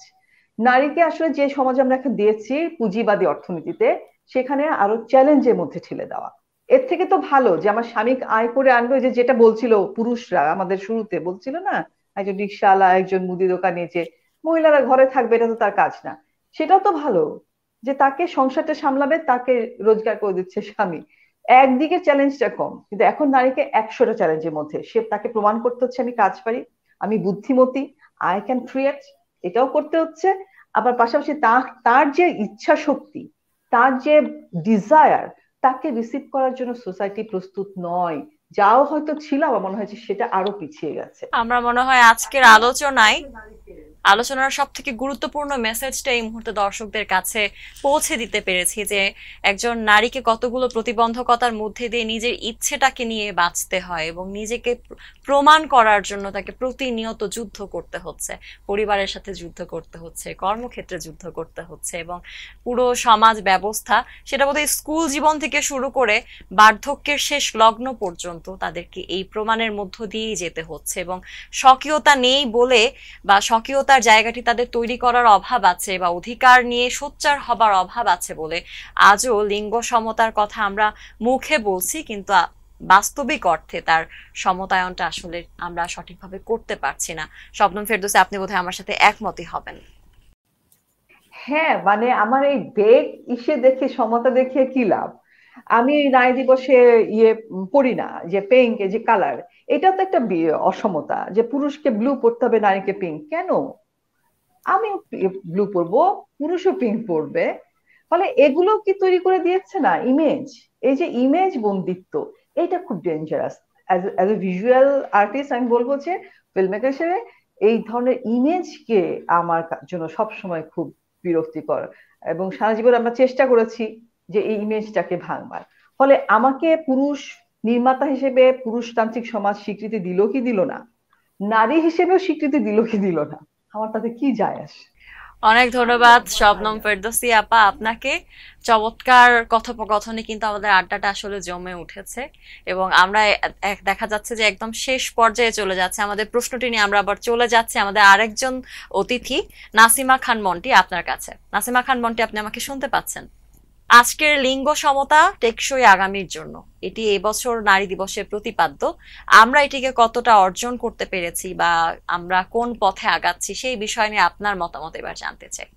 নারীকে আসলে যে সমাজ আমরা এখন দিয়েছি পুঁজিবাদী অর্থনীতিতে, সেখানে আরো চ্যালেঞ্জের মধ্যে ঠেলে দেওয়া। এর থেকে তো ভালো যে আমার স্বামী আয় করে আনবে, যে যেটা বলছিল পুরুষরা আমাদের শুরুতে বলছিল না, একজন রিক্সাওয়ালা, একজন মুদি দোকানে, যে মহিলারা ঘরে থাকবে, এটা তো তার কাজ না। সেটাও তো ভালো যে তাকে সংসারটা সামলাবে, তাকে রোজগার করে দিচ্ছে স্বামী। একদিকে চ্যালেঞ্জটা কম, কিন্তু এখন নারীকে 100টা চ্যালেঞ্জের মধ্যে সে তাকে প্রমাণ করতে হচ্ছে আমি কাজ পারি, আমি বুদ্ধিমতী, আই ক্যান ক্রিয়েট, এটাও করতে হচ্ছে। আবার পাশাপাশি তার যে ইচ্ছা শক্তি, তার যে ডিজায়ার, তাকে রিসিভ করার জন্য সোসাইটি প্রস্তুত নয়। যাও হয়তো ছিল, আমার মনে হয় যে সেটা আরো পিছিয়ে গেছে। আমরা মনে হয় আজকের আলোচনার সব থেকে গুরুত্বপূর্ণ মেসেজটা এই মুহূর্তে দর্শকদের কাছে পৌঁছে দিতে পেরেছি, যে একজন নারীকে কতগুলো প্রতিবন্ধকতার মধ্যে দিয়ে নিজের ইচ্ছেটাকে নিয়ে বাঁচতে হয় এবং নিজেকে প্রমাণ করার জন্য তাকে প্রতিনিয়ত যুদ্ধ করতে হচ্ছে, পরিবারের সাথে যুদ্ধ করতে হচ্ছে, কর্মক্ষেত্রে যুদ্ধ করতে হচ্ছে, এবং পুরো সমাজ ব্যবস্থা সেটা বোধহয় স্কুল জীবন থেকে শুরু করে বার্ধক্যের শেষ লগ্ন পর্যন্ত তাদেরকে এই প্রমাণের মধ্য দিয়েই যেতে হচ্ছে। এবং স্বকীয়তা নেই বলে বা স্বকীয়তার জায়গাটি তাদের তৈরি করার অভাব আছে বা অধিকার নিয়ে সোচ্চার হবার অভাব আছে বলে আজও লিঙ্গ সমতার কথা আমরা মুখে বলছি, কিন্তু বাস্তবিক অর্থে তার সমতায়নটা আসলে আমরা সঠিকভাবে করতে পারছি না। শবনম ফেরদৌসী, আপনি বোধহয় আমার সাথে একমতই হবেন। হ্যাঁ, মানে আমার এই বেগ ইসে দেখে, সমতা দেখে কি লাভ? আমি নারী দিবসে পড়ি না যে পিঙ্ক, যে কালার, এটা তো একটা অসমতা, যে পুরুষকে ব্লু পড়তে হবে, নারীকে পিঙ্ক কেন? আমি ব্লু পরবো, পুরুষও পিঙ্ক পরবে। ফলে এগুলো কি তৈরি করে দিয়েছে না ইমেজ? এই যে ইমেজ বন্দিত্ব, এটা খুব dangerous. As a visual artist আমি বলবো যে ফিল্ম মেকার হিসেবে এই ধরনের ইমেজকে আমার জন্য সবসময় খুব বিরক্তিকর, এবং সারা জীবন আমরা চেষ্টা করেছি যে এই ইমেজটাকে ভাঙবার। ফলে আমাকে পুরুষ নির্মাতা হিসেবে পুরুষতান্ত্রিক সমাজ স্বীকৃতি দিল কি দিল না, নারী হিসেবেও স্বীকৃতি দিল কি দিল না, আমার তাতে কি যায় আসে? অনেক ধন্যবাদ শবনম ফেরদৌসী আপা আপনাকে। চমৎকার কথোপকথনে কিন্তু আমাদের আড্ডাটা আসলে জমে উঠেছে এবং আমরা দেখা যাচ্ছে যে একদম শেষ পর্যায়ে চলে যাচ্ছে আমাদের প্রশ্নটি নিয়ে। আমরা আবার চলে যাচ্ছি আমাদের আরেকজন অতিথি নাসিমা খান মন্টি আপনার কাছে। নাসিমা খান মন্টি, আপনি আমাকে শুনতে পাচ্ছেন? আজকের লিঙ্গ সমতা টেকসই আগামীর জন্য, এটি এবছর নারী দিবসের প্রতিপাদ্য। আমরা এটিকে কতটা অর্জন করতে পেরেছি বা আমরা কোন পথে আগাচ্ছি সেই বিষয় নিয়ে আপনার মতামত এবার জানতে চাই।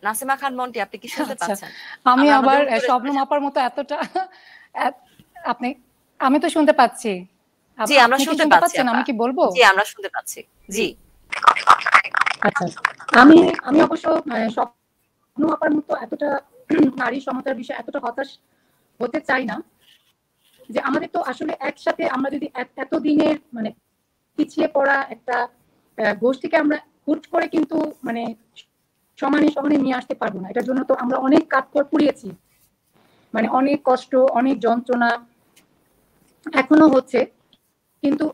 নাসিমা খান মন্টি, আপনি কি শুনতে পাচ্ছেন? আমি আবার শবনম আপার মতো এতটা আপনি, আমি তো শুনতে পাচ্ছি। জি, আমরা শুনতে পাচ্ছি। আমি কি বলবো? জি, আমরা শুনতে পাচ্ছি। জি, আচ্ছা, আমি অবশ্য শবনম আপার মতো এতটা নারী সমতার বিষয়ে এতটা হতাশ হতে চাই না। যে আমাদের তো আসলে একসাথে আমরা যদি এতদিনের মানে পিছিয়ে পড়া একটা গোষ্ঠীকে আমরা হুট করে কিন্তু মানে সমানে সমানে নিয়ে আসতে পারবো না। এটার জন্য তো আমরা অনেক কাঠ পুড়িয়েছি, মানে অনেক কষ্ট, অনেক যন্ত্রণা এখনো হচ্ছে। কিন্তু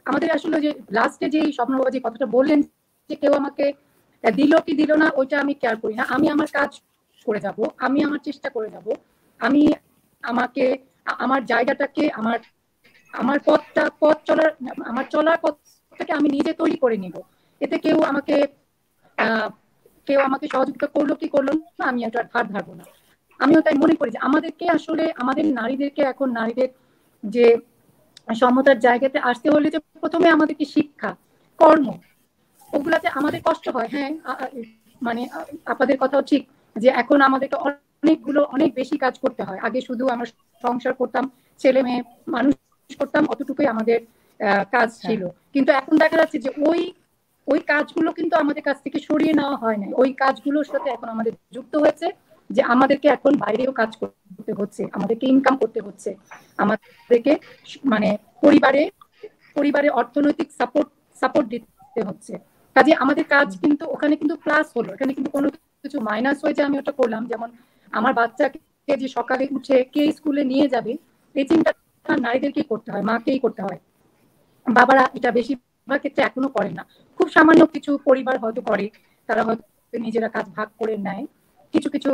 আমাদের আসলে যে লাস্টে যে স্বপ্নবাবা যে কথাটা বললেন যে কেউ আমাকে দিল কি দিল না ওইটা আমি কেয়ার করি না। আমি আমার কাজ করে যাব, আমি আমার চেষ্টা করে যাব, আমি আমার জায়গাটাকে আমার পথ চলার পথটাকে আমি নিজে তৈরি করে নিব। এতে কেউ আমাকে সহযোগিতা করলো কি করলো না আমি এটা ধার ধারবো না। আমিও তাই মনে করি যে আমাদেরকে আসলে আমাদের নারীদেরকে এখন নারীদের যে সমতার জায়গাতে আসতে হলে যে প্রথমে আমাদেরকে শিক্ষা, কর্ম, ওগুলাতে আমাদের কষ্ট হয়। হ্যাঁ, মানে আপনাদের কথাও ঠিক যে এখন আমাদেরকে অনেক বেশি কাজ করতে হয়। আগে শুধু আমরা সংসার করতাম, ছেলে মেয়ে মানুষ করতাম, অতটুকুই আমাদের কাজ ছিল। কিন্তু এখন দেখা যাচ্ছে যে ওই কাজগুলো কিন্তু আমাদের কাছ থেকে সরিয়ে নেওয়া হয় না। ওই কাজগুলোর সাথে এখন আমাদের যুক্ত হয়েছে যে আমাদেরকে এখন বাইরেও কাজ করতে হচ্ছে, আমাদেরকে ইনকাম করতে হচ্ছে, আমাদেরকে মানে পরিবারে অর্থনৈতিক সাপোর্ট দিতে হচ্ছে। কাজে আমাদের কাজ কিন্তু ওখানে কিন্তু প্লাস হলো, এখানে কিন্তু কোনো কিছু মাইনাস হয়ে যে আমি ওটা করলাম। যেমন আমার বাচ্চাকে যে সকালে উঠে কে স্কুলে নিয়ে যাবে এই চিন্তাটা নারীদেরকেই করতে হয়, মাকেই করতে হয়। বাবারা এটা বেশিরভাগ ক্ষেত্রে এখনো করেন না। খুব সামান্য কিছু পরিবার হয়তো করে, তারা হয়তো নিজেরা কাজ ভাগ করে নেয় কিছু কিছু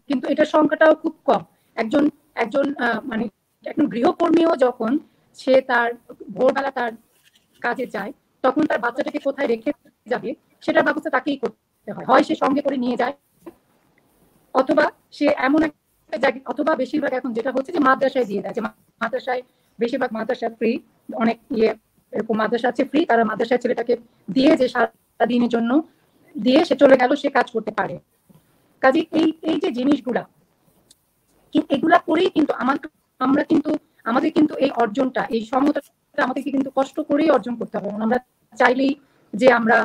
কিন্তু এটার সংখ্যাটাও খুব কম। একজন একজন মানে একজন গৃহকর্মীও যখন সে তার ভোরবেলা তার কাজে যায় তখন তার বাচ্চাটাকে কোথায় রেখে যাবে সেটার ব্যবস্থা তাকেই করতে হয়। হয় সে সঙ্গে করে নিয়ে যায়, অথবা সে এমন একটা জায়গা, অথবা বেশিরভাগ এখন যেটা হচ্ছে যে মাদ্রাসায় দিয়ে দেয়। যে মাদ্রাসায় বেশিরভাগ মাদ্রাসা ফ্রি, অনেক এরকম মাদ্রাসা আছে ফ্রি, তারা মাদ্রাসায় ছেলেটাকে দিয়ে যে সারা দিনের জন্য দিয়ে সে চলে গেল, সে কাজ করতে পারে। কাজে এই যে জিনিসগুলা এগুলা করেই কিন্তু আমাদের কিন্তু এই অর্জনটা, এই সমতাটা আমাদেরকে কিন্তু কষ্ট করেই অর্জন করতে হবে। আমরা চাইলেই যে আমরা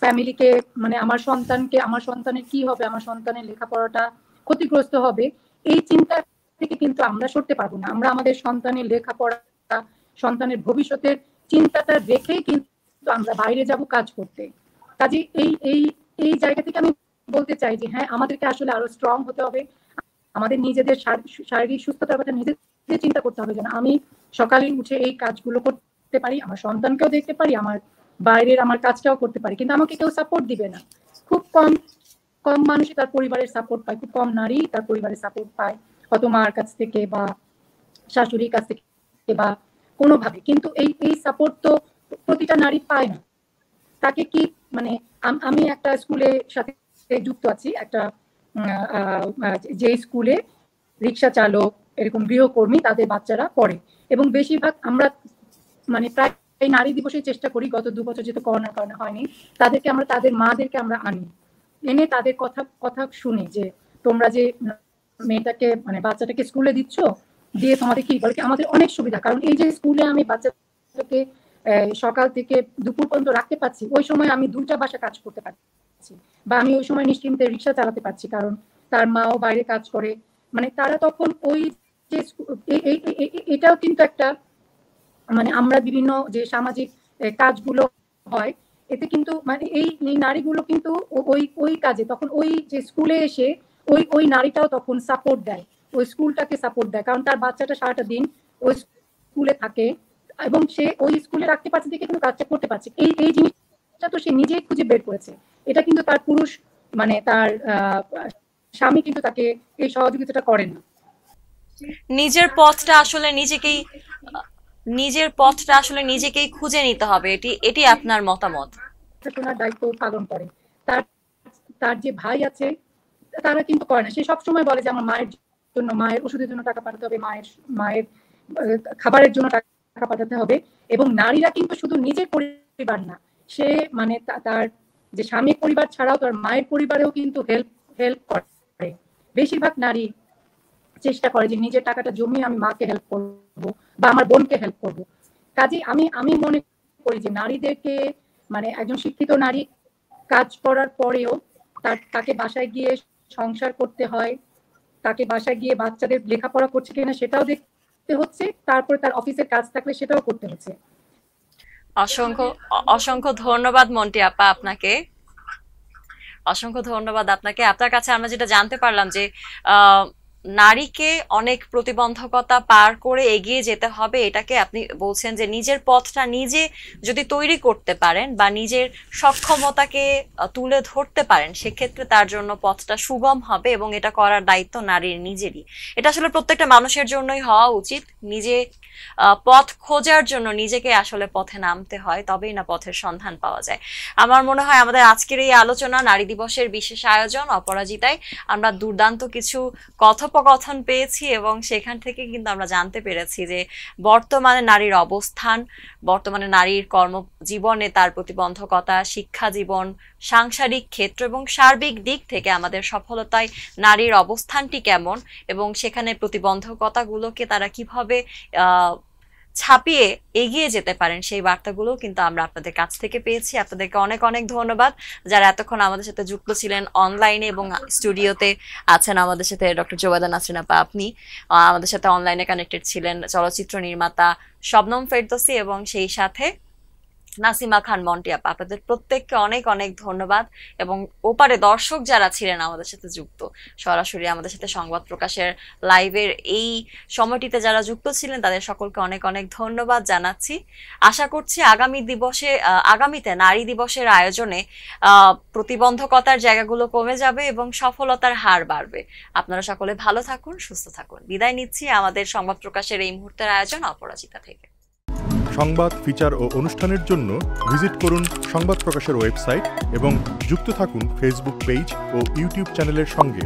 ফ্যামিলিকে মানে আমার সন্তানের কি হবে, আমার সন্তানের লেখাপড়াটা ক্ষতিগ্রস্ত হবে, এই চিন্তা থেকে কিন্তু আমরা সরতে পারবো না। আমরা আমাদের সন্তানের লেখাপড়া, সন্তানের ভবিষ্যতের চিন্তাটা রেখেই কিন্তু আমরা বাইরে যাব কাজ করতে। কাজে এই জায়গা থেকে আমি বলতে চাই যে হ্যাঁ, আমাদেরকে আসলে আরো স্ট্রং হতে হবে। আমাদের নিজেদের শারীরিক সুস্থতার কথা নিজেদের চিন্তা করতে হবে যেন আমি সকালে উঠে এই কাজগুলো করতে পারি, আমার সন্তানকেও দেখতে পারি, আমার বাইরের আমার কাজটাও করতে পারি। কিন্তু আমাকে কেউ সাপোর্ট দিবে না। খুব কম মানুষই তার পরিবারের সাপোর্ট পায়, খুব কম নারী তার পরিবারের সাপোর্ট পায়, হয়তো মার কাছ থেকে বা শাশুড়ির কাছ থেকে বা কোনোভাবে। কিন্তু এই সাপোর্ট তো প্রতিটা নারী পায় না। তাকে কি মানে আমি একটা স্কুলের সাথে যুক্ত আছি, একটা যে স্কুলে রিক্সা চালক এরকম গৃহকর্মী তাদের বাচ্চারা পড়ে, এবং বেশিরভাগ আমরা মানে প্রায় নারী দিবসে চেষ্টা করি, গত 2 বছর যেহেতু করোনার কারণে হয়নি, তাদেরকে আমরা তাদের মাদেরকে আমরা আনি, এনে তাদের কথা শুনি যে তোমরা যে মেয়েটাকে মানে বাচ্চাটাকে স্কুলে দিচ্ছ, দিয়ে তোমাদের কি বলে, আমাদের অনেক সুবিধা। কারণ এই যে স্কুলে আমি বাচ্চাটাকে সকাল থেকে দুপুর পর্যন্ত রাখতে পারছি, ওই সময় আমি 2টা বাসা কাজ করতে পারছি, বা আমি ওই সময় নিশ্চিন্তে রিক্সা চালাতে পারছি, কারণ তার মাও বাইরে কাজ করে। মানে তারা তখন ওই যে এটাও কিন্তু একটা মানে আমরা বিভিন্ন যে সামাজিক কাজগুলো হয় এতে কিন্তু মানে এই নারীগুলো কিন্তু ওই কাজে তখন ওই যে স্কুলে এসে ওই নারীটাও তখন সাপোর্ট দেয়, ওই স্কুলটাকে সাপোর্ট দেয়। কারণ তার বাচ্চাটা সারাটা দিন ওই স্কুলে থাকে, এবং সে ওই স্কুলে রাখতে পারছে দেখে কিন্তু কাজটা করতে পারছে। এই জিনিসটা তো সে নিজেই খুঁজে বের করেছে। এটা কিন্তু তার পুরুষ মানে তার স্বামী কিন্তু তাকে এই সহযোগিতাটা করেন না। নিজের পথটা আসলে নিজেকেই খুঁজে নিতে হবে, এটি আপনার মতামত। দায়িত্ব পালন করে। তার যে ভাই আছে তারা কিন্তু করে না। সে সবসময় বলে যে আমার মায়ের জন্য, মায়ের ওষুধের জন্য টাকা পাঠাতে হবে, মায়ের খাবারের জন্য টাকা পাঠাতে হবে। এবং নারীরা কিন্তু শুধু নিজের পরিবার না, সে মানে তার যে স্বামীর পরিবার ছাড়াও তার মায়ের পরিবারেও কিন্তু হেল্প করে। বেশিরভাগ নারী চেষ্টা করে যে নিজের টাকাটা জমিয়ে আমি মাকে হেল্প করবো বা আমার বোনকে হেল্প করবো। কাজেই আমি মনে করি যে নারীদেরকে মানে একজন শিক্ষিত নারী কাজ করার পরেও তাকে বাসায় গিয়ে সংসার করতে হয়, তাকে বাসায় গিয়ে বাচ্চাদের লেখাপড়া করছে কিনা সেটাও দেখতে হচ্ছে, তারপরে তার অফিসের কাজ থাকলে সেটাও করতে হচ্ছে। অসংখ্য ধন্যবাদ মন্টি আপা আপনাকে, অসংখ্য ধন্যবাদ আপনাকে। আপনার কাছে আমরা যেটা জানতে পারলাম যে নারীকে অনেক প্রতিবন্ধকতা পার করে এগিয়ে যেতে হবে, এটাকে আপনি বলছেন যে নিজের পথটা নিজে যদি তৈরি করতে পারেন বা নিজের সক্ষমতাকে তুলে ধরতে পারেন, সেক্ষেত্রে তার জন্য পথটা সুগম হবে এবং এটা করার দায়িত্ব নারীর নিজেরই। এটা আসলে প্রত্যেকটা মানুষের জন্যই হওয়া উচিত। নিজে পথ খোঁজার জন্য নিজেকে আসলে পথে নামতে হয়, তবেই না পথের সন্ধান পাওয়া যায়। আমার মনে হয় আমাদের আজকের এই আলোচনা, নারী দিবসের বিশেষ আয়োজন অপরাজিতায় আমরা দুর্দান্ত কিছু কথোপকথন পেয়েছি এবং সেখান থেকে কিন্তু আমরা জানতে পেরেছি যে বর্তমানে নারীর অবস্থান, বর্তমানে নারীর কর্মজীবনে তার প্রতিবন্ধকতা, শিক্ষা জীবন, সাংসারিক ক্ষেত্র এবং সার্বিক দিক থেকে আমাদের সফলতায় নারীর অবস্থানটি কেমন এবং সেখানে প্রতিবন্ধকতাগুলোকে তারা কিভাবে ছাপিয়ে এগিয়ে যেতে পারেন, সেই বার্তাগুলো কিন্তু আমরা আপনাদের কাছ থেকে পেয়েছি। আপনাদেরকে অনেক অনেক ধন্যবাদ যারা এতক্ষণ আমাদের সাথে যুক্ত ছিলেন অনলাইনে এবং স্টুডিওতে আছেন আমাদের সাথে ডক্টর জোবাদা নাসরিন আপা, আপনি আমাদের সাথে অনলাইনে কানেক্টেড ছিলেন চলচ্চিত্র নির্মাতা শবনম ফেরদৌসী এবং সেই সাথে নাসিমা খান মন্টি আপা। আপনাদের প্রত্যেককে অনেক অনেক ধন্যবাদ এবং ওপারে দর্শক যারা ছিলেন আমাদের সাথে যুক্ত, সরাসরি আমাদের সাথে সংবাদ প্রকাশের লাইভের এই সময়টিতে যারা যুক্ত ছিলেন তাদের সকলকে অনেক অনেক ধন্যবাদ জানাচ্ছি। আশা করছি আগামীতে নারী দিবসের আয়োজনে প্রতিবন্ধকতার জায়গাগুলো কমে যাবে এবং সফলতার হার বাড়বে। আপনারা সকলে ভালো থাকুন, সুস্থ থাকুন। বিদায় নিচ্ছি আমাদের সংবাদ প্রকাশের এই মুহূর্তের আয়োজন অপরাজিতা থেকে। সংবাদ, ফিচার ও অনুষ্ঠানের জন্য ভিজিট করুন সংবাদ প্রকাশের ওয়েবসাইট এবং যুক্ত থাকুন ফেসবুক পেজ ও ইউটিউব চ্যানেলের সঙ্গে।